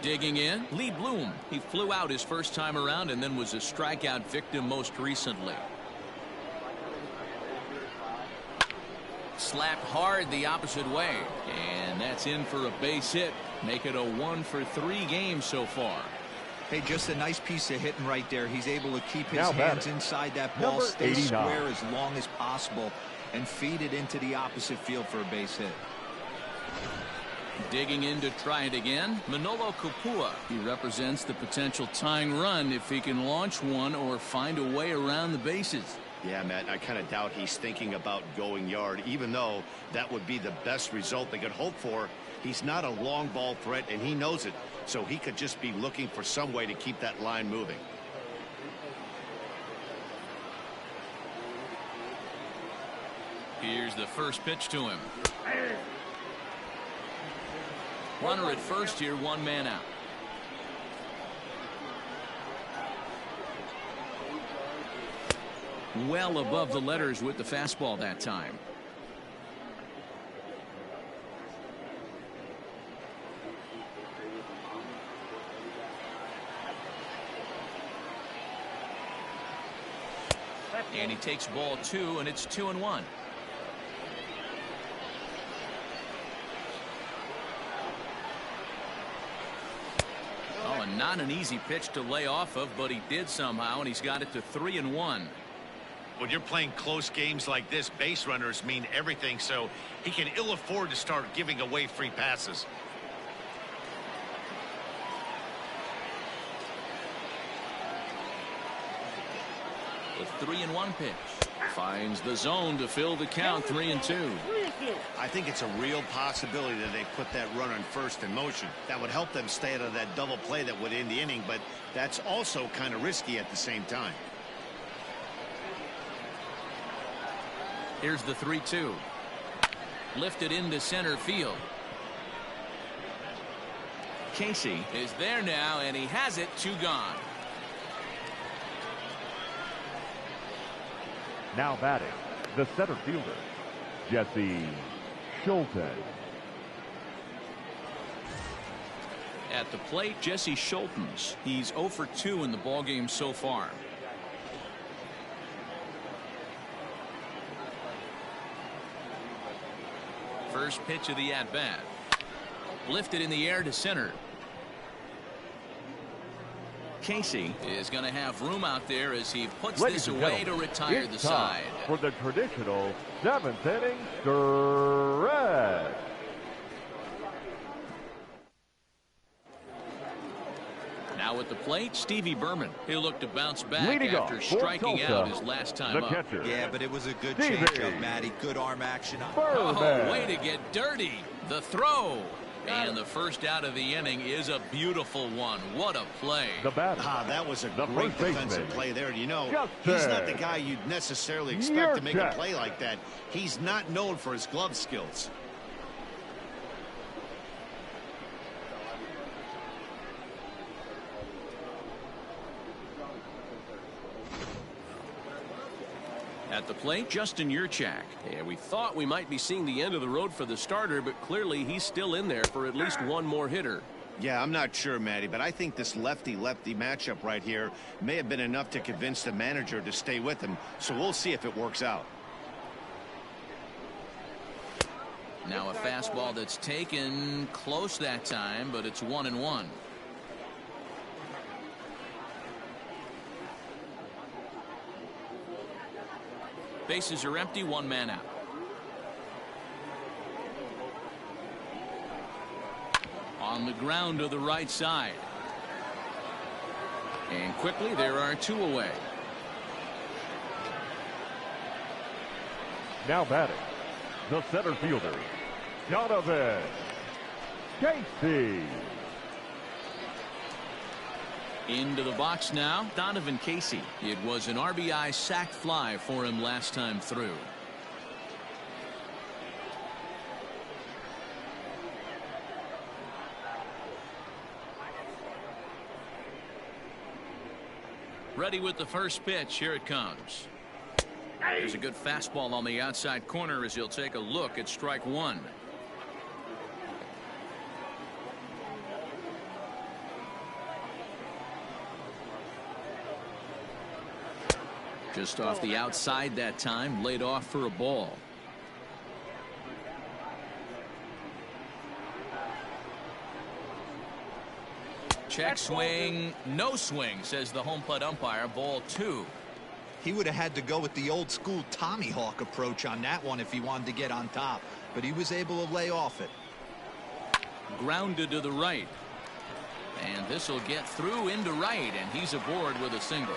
Speaker 1: Digging in, Lee Bloom. He flew out his first time around and then was a strikeout victim most recently. Slapped hard the opposite way, and that's in for a base hit. Make it a 1-for-3 game so far.
Speaker 4: Hey, just a nice piece of hitting right there. He's able to keep his
Speaker 3: Now
Speaker 4: hands
Speaker 3: batting,
Speaker 4: inside that ball,
Speaker 3: number
Speaker 4: stay
Speaker 3: 89.
Speaker 4: square as long as possible, and feed it into the opposite field for a base hit.
Speaker 1: Digging in to try it again, Manolo Kupua. He represents the potential tying run if he can launch one or find a way around the bases.
Speaker 2: Yeah, Matt, I kind of doubt he's thinking about going yard, even though that would be the best result they could hope for. He's not a long ball threat, and he knows it, so he could just be looking for some way to keep that line moving.
Speaker 1: Here's the first pitch to him. Runner at first here, 1 man out. Well above the letters with the fastball that time. And he takes ball 2, and it's 2-1. Oh, and not an easy pitch to lay off of, but he did somehow, and he's got it to 3-1.
Speaker 2: When you're playing close games like this, base runners mean everything, so he can ill afford to start giving away free passes.
Speaker 1: The 3-1 pitch finds the zone to fill the count. 3-2.
Speaker 2: I think it's a real possibility that they put that runner in first in motion. That would help them stay out of that double play that would end the inning, but that's also kind of risky at the same time.
Speaker 1: Here's the 3-2. Lifted into center field. Casey is there now, and he has it. 2 gone.
Speaker 3: Now batting, the center fielder, Jesse Schulte.
Speaker 1: At the plate, Jesse Schultens. He's 0 for 2 in the ballgame so far. First pitch of the at-bat. Lifted in the air to center. Casey is going to have room out there as he puts
Speaker 3: Ladies
Speaker 1: this
Speaker 3: and
Speaker 1: away to
Speaker 3: gentlemen,
Speaker 1: retire the
Speaker 3: it's time
Speaker 1: side.
Speaker 3: for the traditional 7th inning stretch.
Speaker 1: Now at the plate, Stevie Berman. He'll look to bounce back
Speaker 3: Leading
Speaker 1: after
Speaker 3: off for
Speaker 1: striking
Speaker 3: Tulsa,
Speaker 1: out his last time
Speaker 3: the
Speaker 1: up.
Speaker 3: catcher.
Speaker 4: Yeah, but it was a good
Speaker 3: Stevie
Speaker 4: changeup, Matty. Good arm action.
Speaker 1: Oh,
Speaker 3: Berman.
Speaker 1: way to get dirty. The throw. And the first out of the inning is a beautiful one. What a play.
Speaker 3: The batter,
Speaker 2: That was a
Speaker 3: the
Speaker 2: great
Speaker 3: first
Speaker 2: defensive
Speaker 3: baseman,
Speaker 2: play there. You know,
Speaker 3: Justin.
Speaker 2: he's not the guy you'd necessarily expect to make a
Speaker 3: Yurchak.
Speaker 2: play like that. He's not known for his glove skills.
Speaker 1: At the plate, Justin Yurchak.
Speaker 6: Yeah, we thought we might be seeing the end of the road for the starter, but clearly he's still in there for at least one more hitter.
Speaker 2: Yeah, I'm not sure, Matty, but I think this lefty-lefty matchup right here may have been enough to convince the manager to stay with him, so we'll see if it works out.
Speaker 1: Now a fastball that's taken close that time, but it's 1-1. Bases are empty, one man out. On the ground to the right side. And quickly there are two away.
Speaker 3: Now batting, the center fielder, Donovan Casey.
Speaker 1: Into the box now, Donovan Casey. It was an RBI sac fly for him last time through. Ready with the first pitch. Here it comes. There's a good fastball on the outside corner as he'll take a look at strike one. Just off the outside that time, laid off for a ball. Check swing, no swing, says the home plate umpire. Ball two.
Speaker 4: He would have had to go with the old school Tommy Hawk approach on that one if he wanted to get on top, but he was able to lay off it.
Speaker 1: Grounded to the right. And this will get through into right, and he's aboard with a single.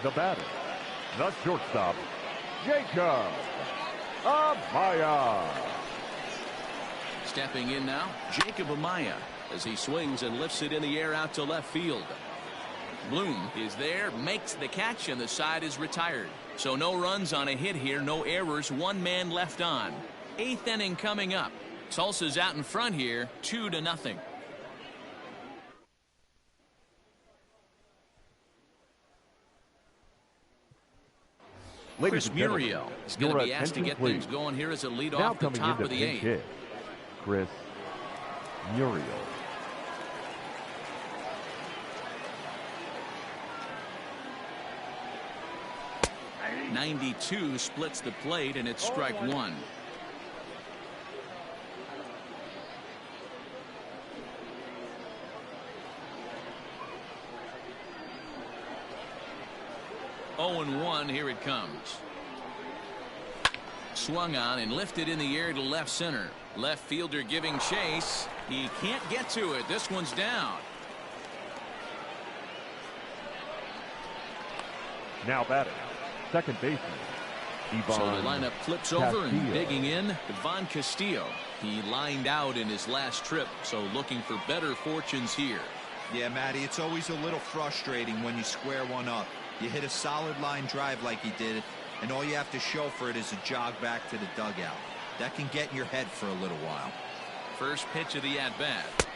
Speaker 3: The batter, the shortstop, Jacob Amaya.
Speaker 1: Stepping in now, Jacob Amaya, as he swings and lifts it in the air out to left field. Bloom is there, makes the catch, and the side is retired. So no runs on a hit here, no errors, one man left on. Eighth inning coming up. Tulsa's out in front here, 2-0. Chris Muriel is going to be asked to get things going here as a lead off the top of the eighth.
Speaker 3: Chris Muriel.
Speaker 1: .92 splits the plate, and it's strike one. Oh, and 1. Here it comes. Swung on and lifted in the air to left center. Left fielder giving chase. He can't get to it. This one's down.
Speaker 3: Now batting, second baseman, Devon.
Speaker 1: So the lineup flips over and digging in, Devon Castillo. He lined out in his last trip, so looking for better fortunes here.
Speaker 4: Yeah, Matty, it's always a little frustrating when you square one up. You hit a solid line drive like he did, and all you have to show for it is a jog back to the dugout. That can get in your head for a little while.
Speaker 1: First pitch of the at-bat.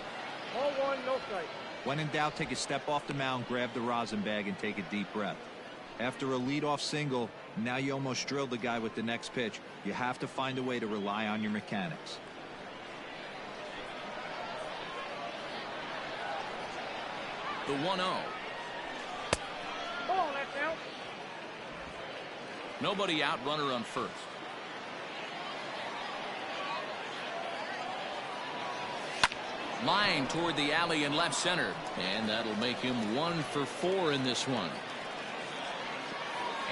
Speaker 5: 0-1, no strike.
Speaker 4: When in doubt, take a step off the mound, grab the rosin bag, and take a deep breath. After a leadoff single, now you almost drilled the guy with the next pitch. You have to find a way to rely on your mechanics.
Speaker 1: The 1-0.
Speaker 5: Ball, that's out.
Speaker 1: Nobody out, runner on first. Line toward the alley in left center, and that'll make him 1 for 4 in this one.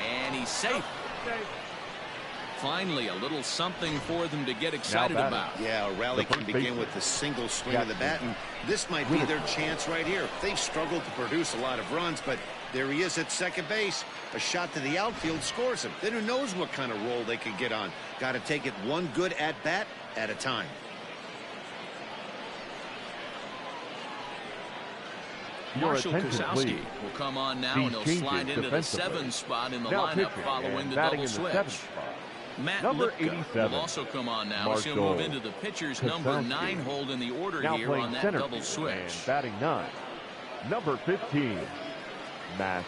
Speaker 1: And he's safe. Finally, a little something for them to get excited about.
Speaker 2: Yeah, a rally can begin with a single swing of the bat, and this might be their chance right here. They've struggled to produce a lot of runs, but there he is at second base. A shot to the outfield scores him. Then who knows what kind of roll they could get on. Got to take it one good at-bat at a time.
Speaker 1: Marshall Kusowski will come on now, and he'll slide into the 7 spot in the lineup following the double switch. Matt Lipka will also come on now, as he'll move into the pitcher's number 9 hold in the order here on that double switch.
Speaker 3: Batting 9, number 15, Matt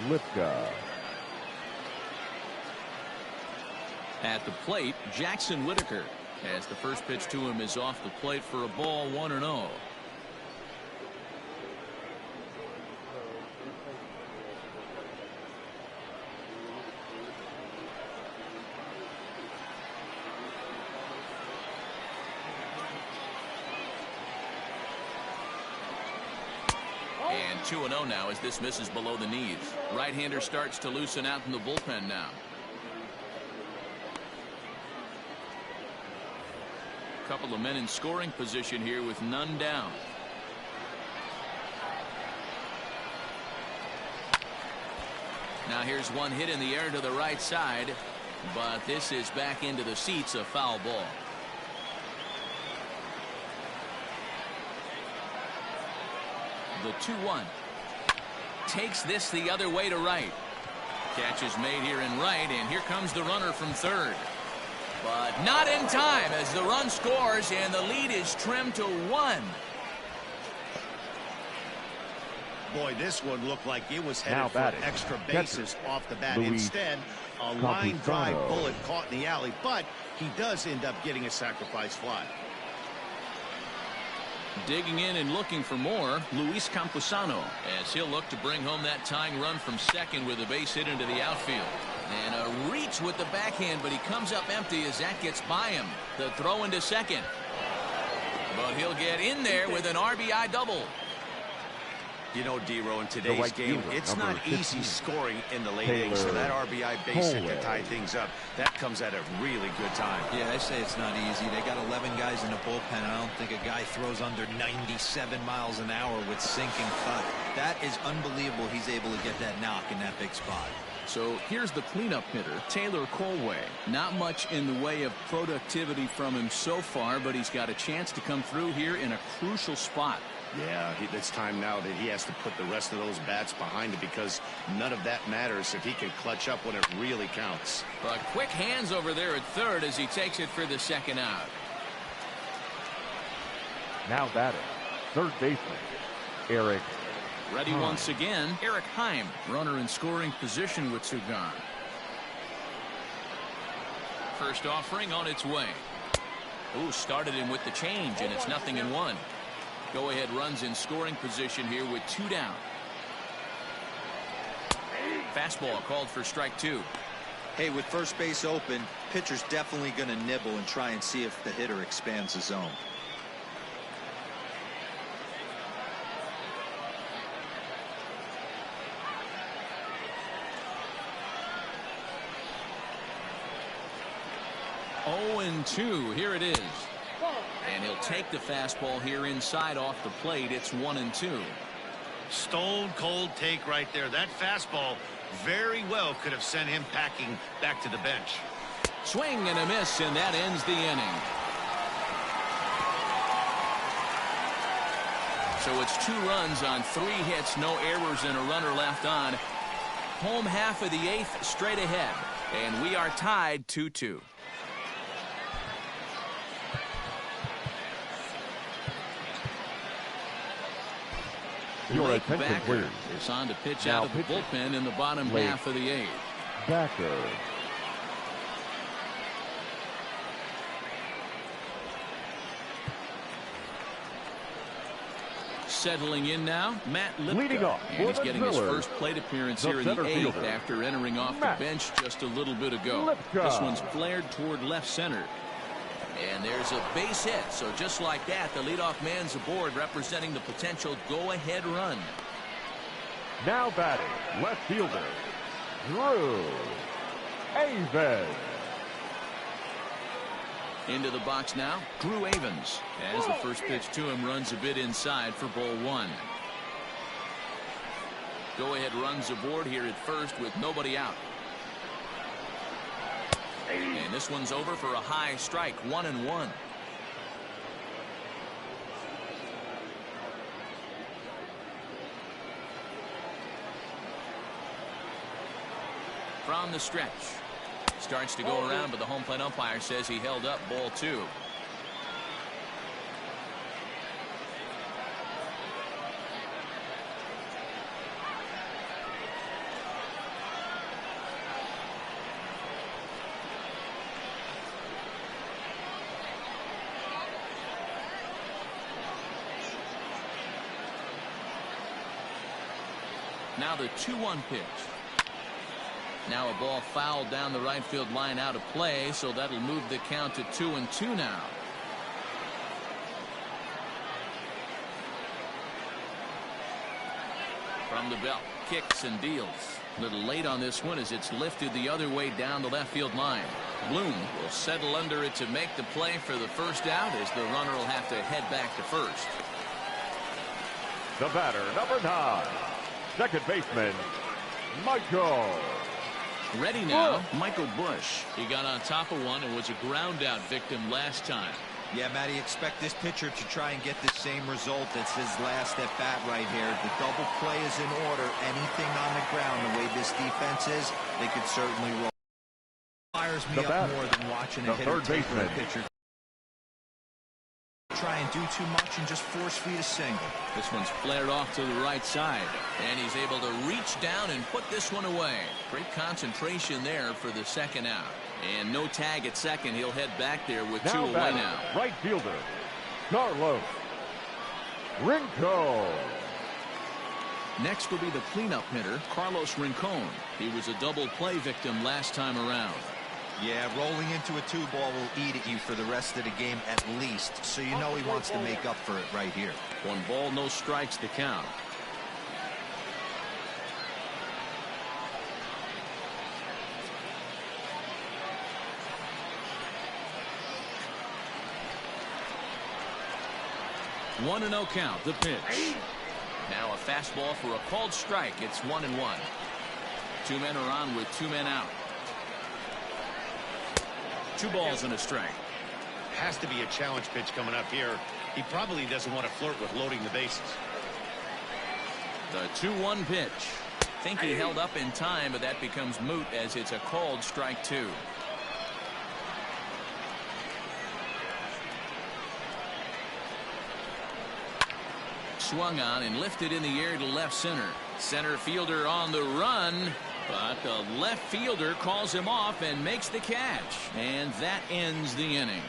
Speaker 3: Lipka.
Speaker 1: At the plate, Jackson Whittaker, as the first pitch to him is off the plate for a ball, 1-0. 2-0 now as this misses below the knees. Right-hander starts to loosen out in the bullpen now. Couple of men in scoring position here with none down. Now here's one hit in the air to the right side, but this is back into the seats, a foul ball. The 2-1 takes this the other way to right. Catch is made here in right, and here comes the runner from third. But not in time as the run scores and the lead is trimmed to 1.
Speaker 2: Boy, this one looked like it was headed for extra bases off the bat. Instead, a line drive bullet caught in the alley, but he does end up getting a sacrifice fly.
Speaker 1: Digging in and looking for more, Luis Camposano, as he'll look to bring home that tying run from second with a base hit into the outfield. And a reach with the backhand, but he comes up empty as that gets by him. The throw into second. But he'll get in there with an RBI double.
Speaker 2: You know, D-Row, in today's game, it's not easy scoring in the late innings, so that RBI base hit to tie things up, that comes at a really good time.
Speaker 4: Yeah, I say it's not easy. They got 11 guys in the bullpen. I don't think a guy throws under 97 miles an hour with sinking cut. That is unbelievable he's able to get that knock in that big spot.
Speaker 1: So here's the cleanup hitter, Taylor Corway. Not much in the way of productivity from him so far, but he's got a chance to come through here in a crucial spot.
Speaker 2: Yeah, it's time now that he has to put the rest of those bats behind him because none of that matters if he can clutch up when it really counts.
Speaker 1: But quick hands over there at third as he takes it for the second out.
Speaker 3: Now batting, third baseman, Eric.
Speaker 1: Ready once again, Eric Heim, runner in scoring position with Sugan. First offering on its way. Ooh, started him with the change, and it's 0-1. Go-ahead runs in scoring position here with 2 down. Fastball called for strike 2.
Speaker 4: Hey, with first base open, pitcher's definitely going to nibble and try and see if the hitter expands the zone.
Speaker 1: Oh, 0-2. Here it is. And he'll take the fastball here inside off the plate. It's 1-2.
Speaker 2: Stone cold take right there. That fastball very well could have sent him packing back to the bench.
Speaker 1: Swing and a miss, and that ends the inning. So it's 2 runs on 3 hits, no errors, and a runner left on. Home half of the 8th straight ahead, and we are tied 2-2.
Speaker 3: Your attention, please.
Speaker 1: Is on to pitch
Speaker 3: Now
Speaker 1: out of the bullpen in the bottom half of the 8th.
Speaker 3: Backer.
Speaker 1: Settling in now, Matt Lipka.
Speaker 3: Leading off
Speaker 1: and he's
Speaker 3: for the
Speaker 1: getting his
Speaker 3: Drillers,
Speaker 1: first plate appearance
Speaker 3: the
Speaker 1: here in the
Speaker 3: center
Speaker 1: 8th
Speaker 3: fielder,
Speaker 1: after entering off
Speaker 3: Matt
Speaker 1: the bench just a little bit ago.
Speaker 3: Lipka.
Speaker 1: This one's flared toward left center. And there's a base hit. So just like that, the leadoff man's aboard, representing the potential go-ahead run.
Speaker 3: Now batting, left fielder, Drew Avens.
Speaker 1: Into the box now, Drew Avens, as the first pitch to him runs a bit inside for ball 1. Go-ahead runs aboard here at first with nobody out. And this one's over for a high strike, 1-1. From the stretch. Starts to go around, but the home plate umpire says he held up ball 2. Now the 2-1 pitch. Now a ball fouled down the right field line out of play, so that'll move the count to 2-2 now. From the belt, kicks and deals. A little late on this one as it's lifted the other way down the left field line. Bloom will settle under it to make the play for the first out as the runner will have to head back to first.
Speaker 3: The batter, number 9, second baseman, Michael.
Speaker 1: Ready now, Michael Bush. He got on top of one and was a ground out victim last time.
Speaker 4: Yeah, Matty, expect this pitcher to try and get the same result as his last at bat right here. The double play is in order. Anything on the ground, the way this defense is, they could certainly roll. Fires me up more than watching a hitter take a pitcher. Try and do too much and just force feed a single.
Speaker 1: This one's flared off to the right side, and he's able to reach down and put this one away. Great concentration there for the second out. And no tag at second. He'll head back there with two away now.
Speaker 3: Right fielder, Carlos Rinco.
Speaker 1: Next will be the cleanup hitter, Carlos Rincon. He was a double play victim last time around.
Speaker 4: Yeah, rolling into a 2-ball will eat at you for the rest of the game at least, so you know he wants to make up for it right here.
Speaker 1: 1 ball, no strikes to count. One and 0 count, the pitch. Now a fastball for a called strike. It's 1-1. 2 men are on with 2 men out. 2 balls and a strike.
Speaker 2: Has to be a challenge pitch coming up here. He probably doesn't want to flirt with loading the bases.
Speaker 1: The 2-1 pitch. Think he held up in time, but that becomes moot as it's a called strike 2. Swung on and lifted in the air to left center. Center fielder on the run, but the left fielder calls him off and makes the catch, and that ends the inning.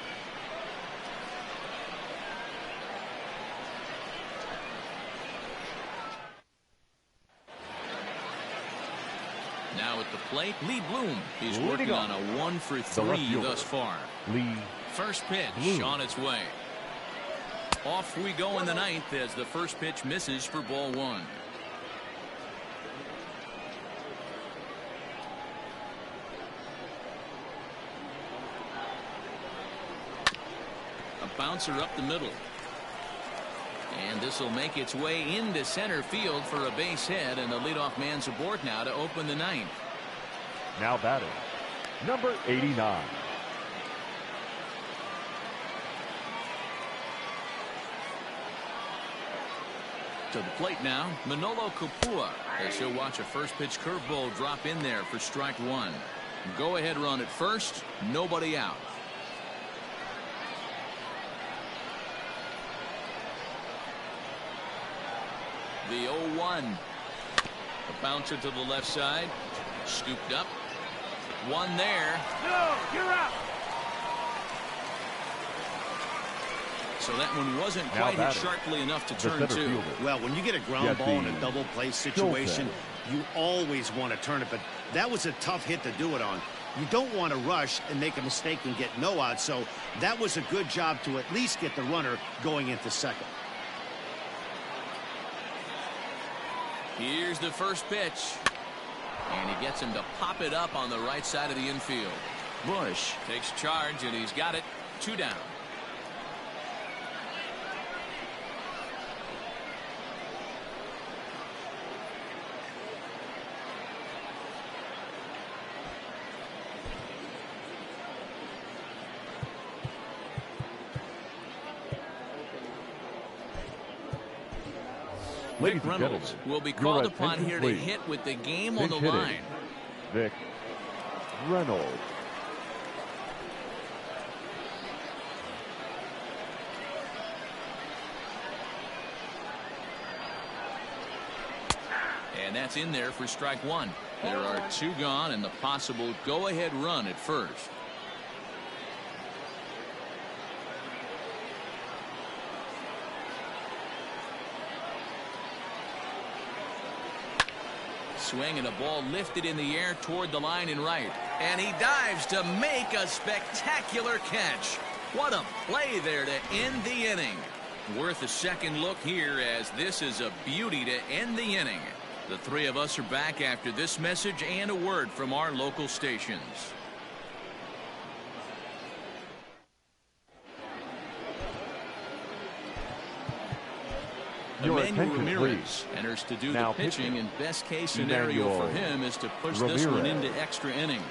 Speaker 1: Now at the plate, Lee Bloom. He's working on a 1 for 3 thus far.
Speaker 3: Lee
Speaker 1: First pitch
Speaker 3: Bloom
Speaker 1: on its way. Off we go in the 9th as the first pitch misses for ball 1. A bouncer up the middle. And this will make its way into center field for a base hit, and the leadoff man's aboard now to open the 9th.
Speaker 3: now batting, number 89.
Speaker 1: To the plate now, Manolo Capua, as he'll watch a first pitch curveball drop in there for strike 1. Go ahead run at first, nobody out. The 0-1. A bouncer to the left side, scooped up, one there.
Speaker 5: No, you're out.
Speaker 1: So that one wasn't quite hit sharply enough to turn 2.
Speaker 2: Well, when you get a ground ball in a double play situation, you always want to turn it, but that was a tough hit to do it on. You don't want to rush and make a mistake and get no out, so that was a good job to at least get the runner going into second.
Speaker 1: Here's the first pitch, and he gets him to pop it up on the right side of the infield. Bush takes charge, and he's got it. 2 down. Vic Reynolds will be called upon here to hit with the game on the line.
Speaker 3: Vic Reynolds.
Speaker 1: And that's in there for strike 1. There are 2 gone and the possible go-ahead run at first. Swing and a ball lifted in the air toward the line and right. And he dives to make a spectacular catch. What a play there to end the inning. Worth a second look here as this is a beauty to end the inning. The three of us are back after this message and a word from our local stations. Emmanuel Ramirez enters to do the pitching, and best case scenario for him is to push this one into extra innings.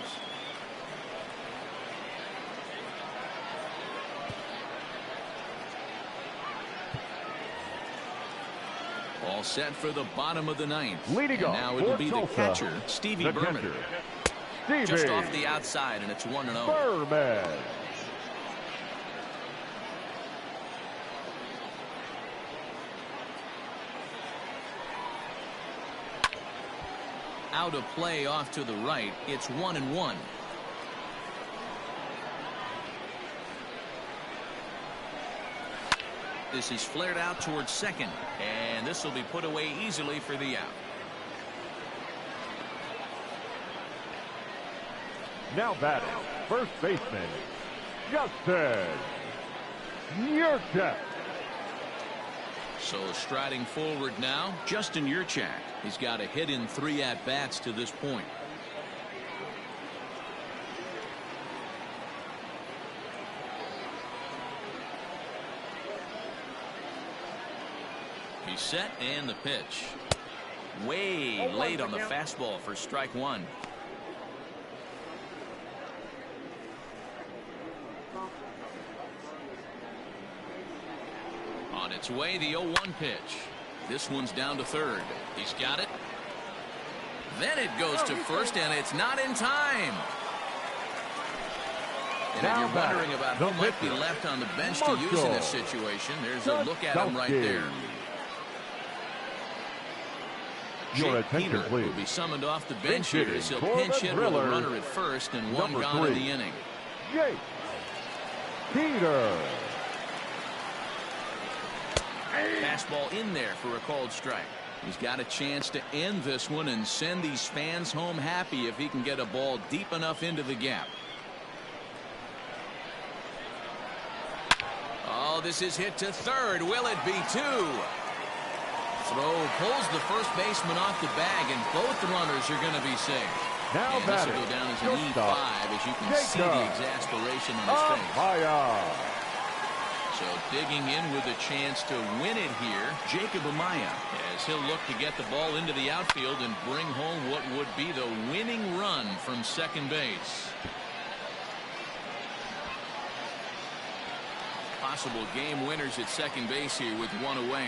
Speaker 1: All set for the bottom of the ninth.
Speaker 3: Leading off,
Speaker 1: now it'll be
Speaker 3: Tulsa,
Speaker 1: the catcher, Stevie Berman. Just off the outside, and it's 1-0.
Speaker 3: Berman.
Speaker 1: Out of play off to the right. It's 1-1. This is flared out towards second, and this will be put away easily for the out.
Speaker 3: Now batting, first baseman, Justin Yurchak.
Speaker 1: So striding forward now, Justin Yurchak. He's got a hit in 3 at-bats to this point. He's set, and the pitch. Way late on the fastball for strike one. On its way, the 0-1 pitch. This one's down to third. He's got it. Then it goes to first, and it's not in time. And if you're wondering about who might be left on the bench to use in this situation, there's a look at him right there. JBaker will be summoned off the bench here as he'll pinch hit with a runner at first and one gone in the inning.
Speaker 3: JBaker.
Speaker 1: Fastball in there for a called strike. He's got a chance to end this one and send these fans home happy if he can get a ball deep enough into the gap. Oh, this is hit to third. Will it be two? Throw pulls the first baseman off the bag, and both runners are going to be safe.
Speaker 3: Now
Speaker 1: and this will go down as an E5 as you can see the exasperation on his face. So digging in with a chance to win it here, Jacob Amaya, as he'll look to get the ball into the outfield and bring home what would be the winning run from second base. Possible game winners at second base here with one away.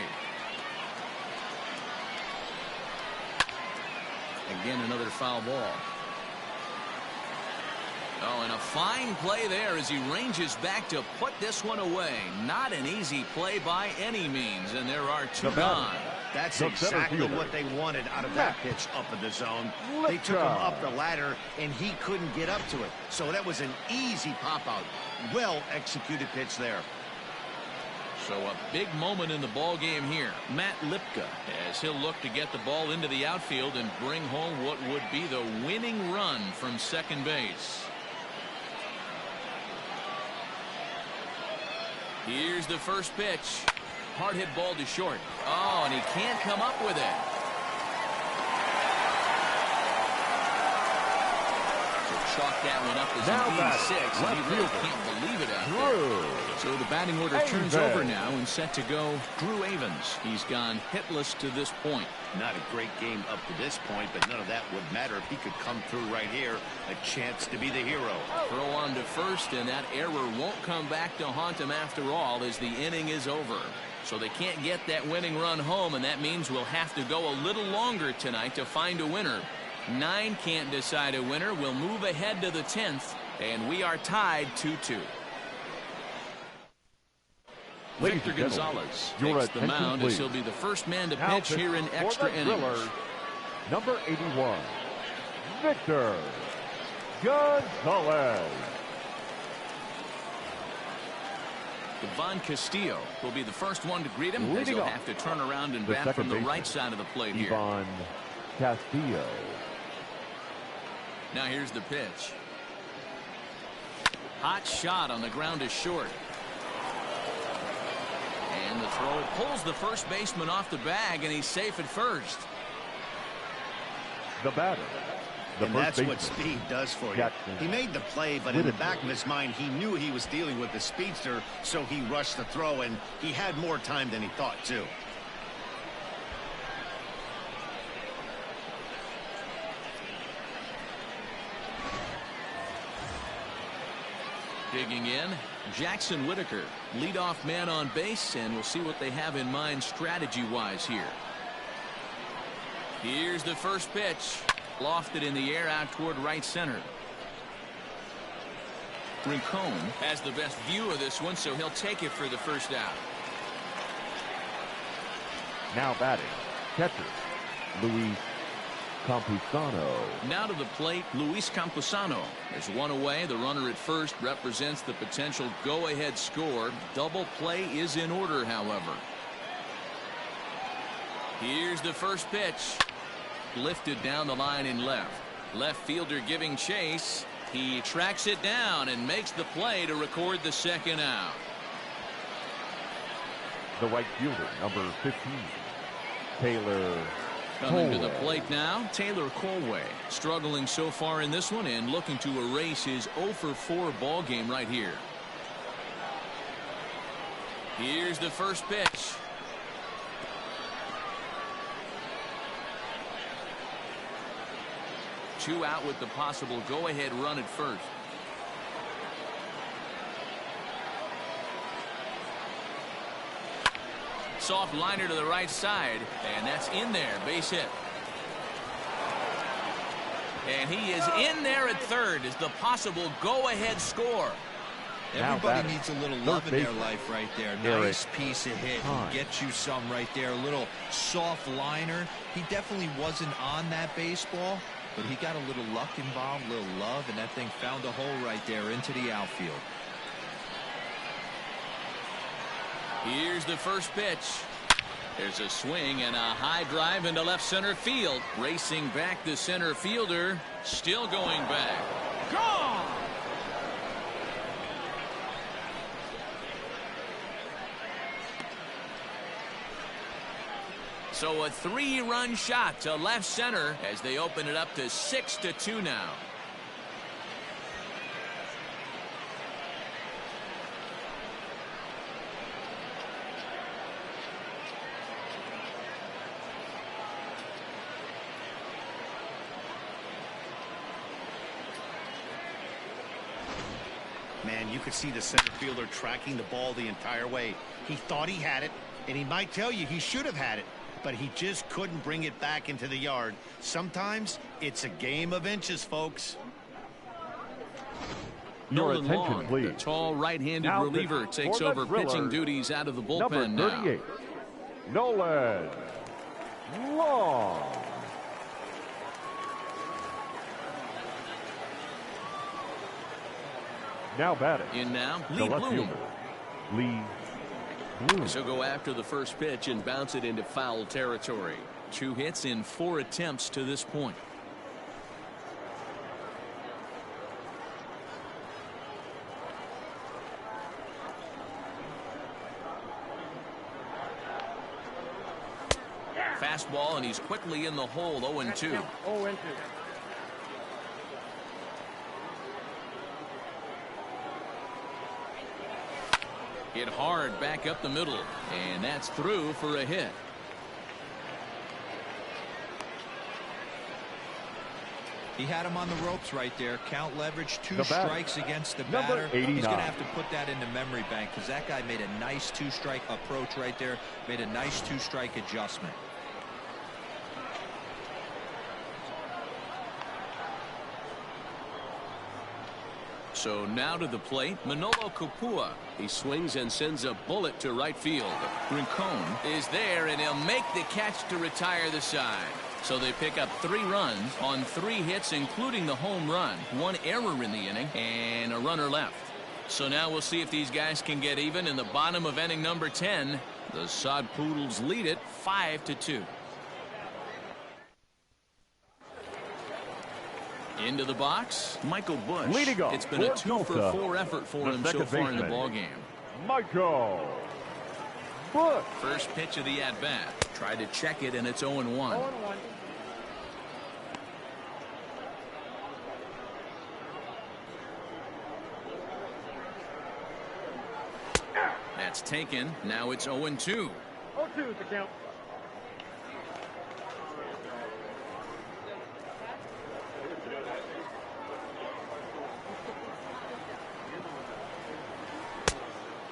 Speaker 1: Again, another foul ball. Oh, and a fine play there as he ranges back to put this one away. Not an easy play by any means, and there are two gone.
Speaker 2: That's exactly what they wanted out of that pitch up in the zone. They took him up the ladder, and he couldn't get up to it. So that was an easy pop-out. Well-executed pitch there.
Speaker 1: So a big moment in the ball game here. Matt Lipka, as he'll look to get the ball into the outfield and bring home what would be the winning run from second base. Here's the first pitch. Hard hit ball to short. Oh, and he can't come up with it. So chalk that one up as an E6, and he really can't believe it out there. So the batting order turns over now and set to go Drew Avens. He's gone hitless to this point.
Speaker 2: Not a great game up to this point, but none of that would matter if he could come through right here. A chance to be the hero.
Speaker 1: Throw on to first, and that error won't come back to haunt him after all as the inning is over. So they can't get that winning run home, and that means we'll have to go a little longer tonight to find a winner. 9 can't decide a winner. We'll move ahead to the 10th, and we are tied 2-2. Victor Gonzalez takes the mound as he'll be the first man to pitch here in extra innings.
Speaker 3: Number 81, Victor Gonzalez.
Speaker 1: Devon Castillo will be the first one to greet him as he'll have to turn around and bat from the right side of the plate here.
Speaker 3: Devon Castillo.
Speaker 1: Now here's the pitch. Hot shot on the ground is short. And the throw pulls the first baseman off the bag, and he's safe at first.
Speaker 3: The batter.
Speaker 2: And that's what speed does for you. He made the play, but in the back of his mind, he knew he was dealing with the speedster, so he rushed the throw, and he had more time than he thought, too.
Speaker 1: Digging in, Jackson Whittaker, leadoff man on base, and we'll see what they have in mind strategy-wise here. Here's the first pitch. Lofted in the air out toward right center. Rincon has the best view of this one, so he'll take it for the first out.
Speaker 3: Now batting, catcher, Luis Camposano.
Speaker 1: Now to the plate, Luis Camposano. There's one away. The runner at first represents the potential go-ahead score. Double play is in order, however. Here's the first pitch. Lifted down the line in left. Left fielder giving chase. He tracks it down and makes the play to record the second out.
Speaker 3: The right fielder, number 15, Taylor
Speaker 1: Coming to the plate now, Taylor Corway. Struggling so far in this one and looking to erase his 0-for-4 ball game right here. Here's the first pitch. Two out with the possible go-ahead run at first. Soft liner to the right side, and that's in there. Base hit. And he is in there at third as the possible go-ahead score.
Speaker 4: Everybody needs a little love in their life right there. Nice piece of hit. Get you some right there. A little soft liner. He definitely wasn't on that baseball, but he got a little luck involved, a little love, and that thing found a hole right there into the outfield.
Speaker 1: Here's the first pitch. There's a swing and a high drive into left center field. Racing back the center fielder. Still going back. Gone! So a 3-run shot to left center as they open it up to 6-2 now.
Speaker 2: Man, you could see the center fielder tracking the ball the entire way. He thought he had it, and he might tell you he should have had it, but he just couldn't bring it back into the yard. Sometimes it's a game of inches, folks.
Speaker 3: Your
Speaker 1: Nolan
Speaker 3: attention,
Speaker 1: Long,
Speaker 3: please.
Speaker 1: the tall right-handed
Speaker 3: Now
Speaker 1: reliever, takes over pitching duties out of the bullpen
Speaker 3: number 38,
Speaker 1: now.
Speaker 3: Nolan Long. Now batting.
Speaker 1: In now,
Speaker 3: The
Speaker 1: Lee
Speaker 3: left
Speaker 1: Bloom.
Speaker 3: fielder, Lee Bloom.
Speaker 6: So go after the first pitch and bounce it into foul territory.
Speaker 1: 2 hits in 4 attempts to this point. Fastball, and he's quickly in the hole. 0-2.
Speaker 5: 0-2.
Speaker 1: Hit hard back up the middle, and that's through for a hit.
Speaker 4: He had him on the ropes right there. Count leverage, 2
Speaker 3: The batter,
Speaker 4: strikes against the
Speaker 3: number
Speaker 4: batter.
Speaker 3: 89.
Speaker 4: He's going to have to put that in the memory bank because that guy made a nice 2-strike approach right there. Made a nice 2-strike adjustment.
Speaker 1: So now to the plate, Manolo Kapua.
Speaker 6: He swings and sends a bullet to right field.
Speaker 1: Rincon is there, and he'll make the catch to retire the side. So they pick up 3 runs on 3 hits, including the home run. 1 error in the inning, and a runner left. So now we'll see if these guys can get even in the bottom of inning number 10. The Sod Poodles lead it 5-2. Into the box, Michael Bush.
Speaker 3: Leading off
Speaker 1: It's been a
Speaker 3: for
Speaker 1: 2-for-4 effort for
Speaker 3: the
Speaker 1: him so
Speaker 3: second
Speaker 1: far in the
Speaker 3: baseman,
Speaker 1: ball game.
Speaker 3: Michael Bush.
Speaker 1: First pitch of the at-bat. Tried to check it, and it's 0-1.
Speaker 5: 0-1.
Speaker 1: That's taken. Now it's 0-2.
Speaker 5: 0-2 is the count.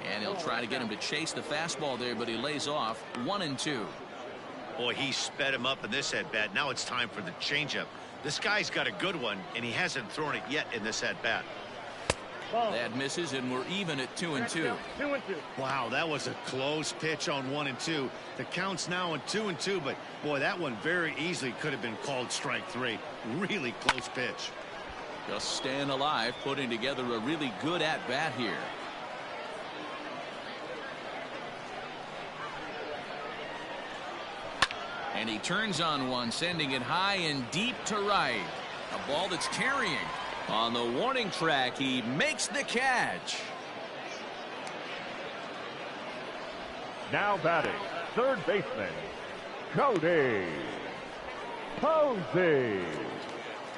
Speaker 1: And he'll try to get him to chase the fastball there, but he lays off. 1-2.
Speaker 2: Boy, he sped him up in this at-bat. Now it's time for the changeup. This guy's got a good one, and he hasn't thrown it yet in this at-bat.
Speaker 1: That misses, and we're even at 2-2.
Speaker 5: 2-2.
Speaker 2: Wow, that was a close pitch on 1-2. The count's now at 2-2, but boy, that one very easily could have been called strike 3. Really close pitch.
Speaker 1: Just staying alive, putting together a really good at-bat here. And he turns on one, sending it high and deep to right. A ball that's carrying. On the warning track, he makes the catch.
Speaker 3: Now batting, third baseman, Cody Posey.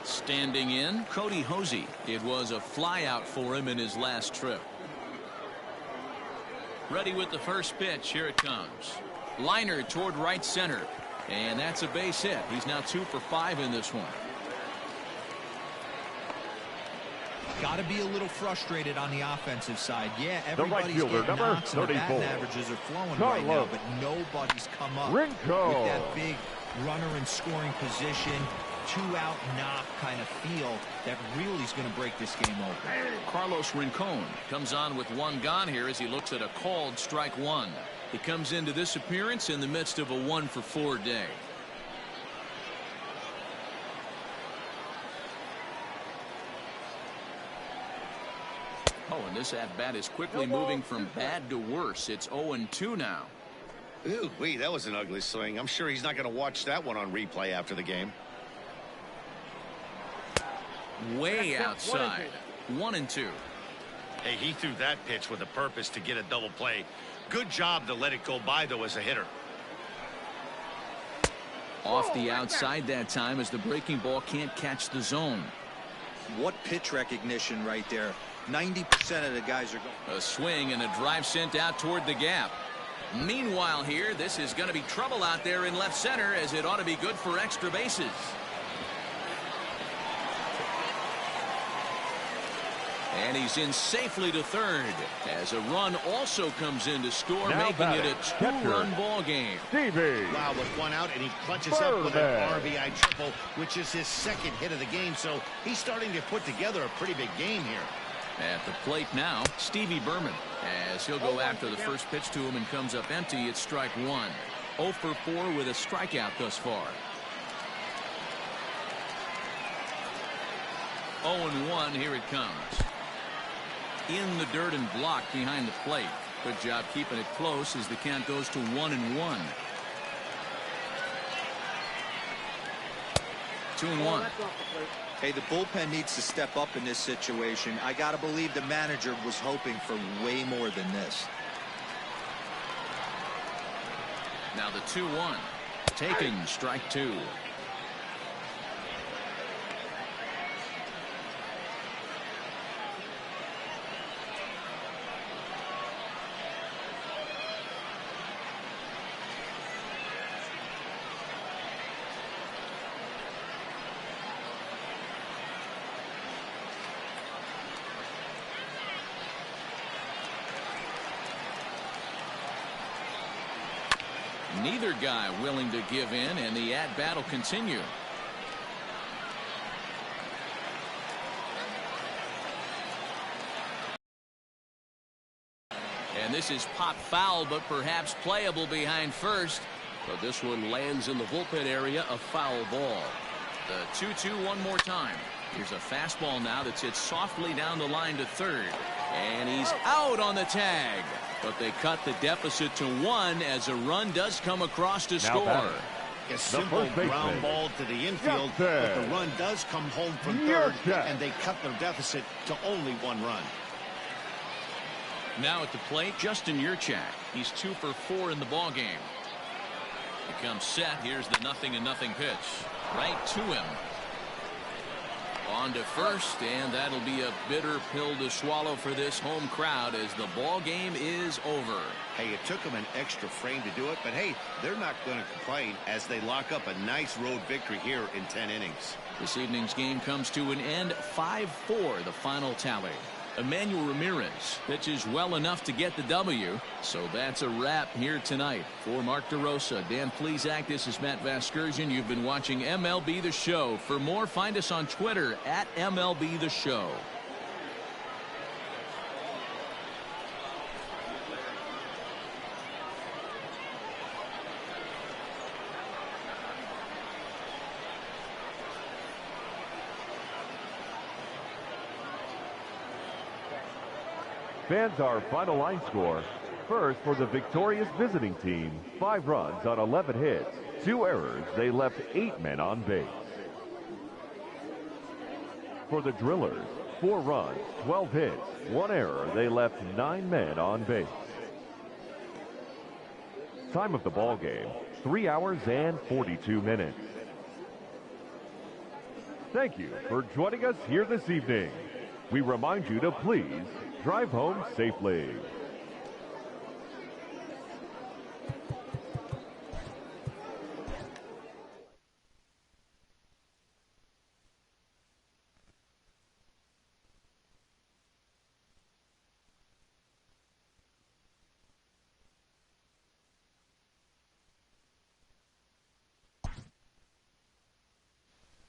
Speaker 1: Standing in, Cody Posey. It was a flyout for him in his last trip. Ready with the first pitch. Here it comes. Liner toward right center. And that's a base hit. He's now 2 for 5 in this one.
Speaker 4: Got to be a little frustrated on the offensive side. Yeah,
Speaker 3: The right
Speaker 4: everybody's
Speaker 3: fielder,
Speaker 4: getting
Speaker 3: number
Speaker 4: knocks and the
Speaker 3: 34.
Speaker 4: batting averages are flowing right
Speaker 3: Carlos.
Speaker 4: now, but nobody's come up
Speaker 3: Rinco.
Speaker 4: with that big runner in scoring position, 2-out knock kind of feel that really is going to break this game open.
Speaker 1: Carlos Rincon comes on with one gone here as he looks at a called strike 1. He comes into this appearance in the midst of a 1 for 4 day. Oh, and this at-bat is quickly moving from bad to worse. It's 0-2 now.
Speaker 2: Ooh, wee, that was an ugly swing. I'm sure he's not going to watch that one on replay after the game.
Speaker 1: Way outside. 1-2.
Speaker 2: Hey, he threw that pitch with a purpose to get a double play. Good job to let it go by, though, as a hitter.
Speaker 1: Off the outside that time as the breaking ball can't catch the zone.
Speaker 4: What pitch recognition right there. 90% of the guys are going.
Speaker 1: A swing and a drive sent out toward the gap. Meanwhile here, this is going to be trouble out there in left center, as it ought to be good for extra bases. And he's in safely to third as a run also comes in to score,
Speaker 3: Now
Speaker 1: making it a
Speaker 3: batting,
Speaker 1: two-run ball game.
Speaker 3: Stevie
Speaker 2: Wow, with one out, and he clutches up with an RBI triple, which is his second hit of the game. So he's starting to put together a pretty big game here.
Speaker 1: At the plate now, Stevie Berman, as he'll go after the first pitch to him and comes up empty. It's strike 1. 0 for 4 with a strikeout thus far. 0-1, here it comes. In the dirt and blocked behind the plate. Good job keeping it close as the count goes to 1-1. 2-1.
Speaker 4: Hey, the bullpen needs to step up in this situation. I got to believe the manager was hoping for way more than this.
Speaker 1: Now the 2-1. Taken, strike 2. Neither guy willing to give in, and the at-bat will continue. And this is pop foul, but perhaps playable behind first.
Speaker 6: But this one lands in the bullpen area, a foul ball.
Speaker 1: The 2-2 one more time. Here's a fastball now that's hit softly down the line to third. And he's out on the tag. But they cut the deficit to 1 as a run does come across to score.
Speaker 2: A simple ground ball to the infield, but the run does come home from third, and they cut their deficit to only 1 run.
Speaker 1: Now at the plate, Justin Yurchak. He's 2 for 4 in the ballgame. He comes set. Here's the 0-0 pitch. Right to him. On to first, and that'll be a bitter pill to swallow for this home crowd as the ball game is over.
Speaker 2: Hey, it took them an extra frame to do it, but hey, they're not going to complain as they lock up a nice road victory here in 10 innings.
Speaker 1: This evening's game comes to an end, 5-4, the final tally. Emmanuel Ramirez pitches well enough to get the W. So that's a wrap here tonight. For Mark DeRosa, Dan Plesac, this is Matt Vasgersian. You've been watching MLB The Show. For more, find us on Twitter at MLB The Show.
Speaker 3: Fans, our final line score. First, for the victorious visiting team, 5 runs on 11 hits, 2 errors. They left 8 men on base. For the Drillers, 4 runs, 12 hits, 1 error. They left 9 men on base. Time of the ball game, 3 hours and 42 minutes. Thank you for joining us here this evening. We remind you to please drive home safely.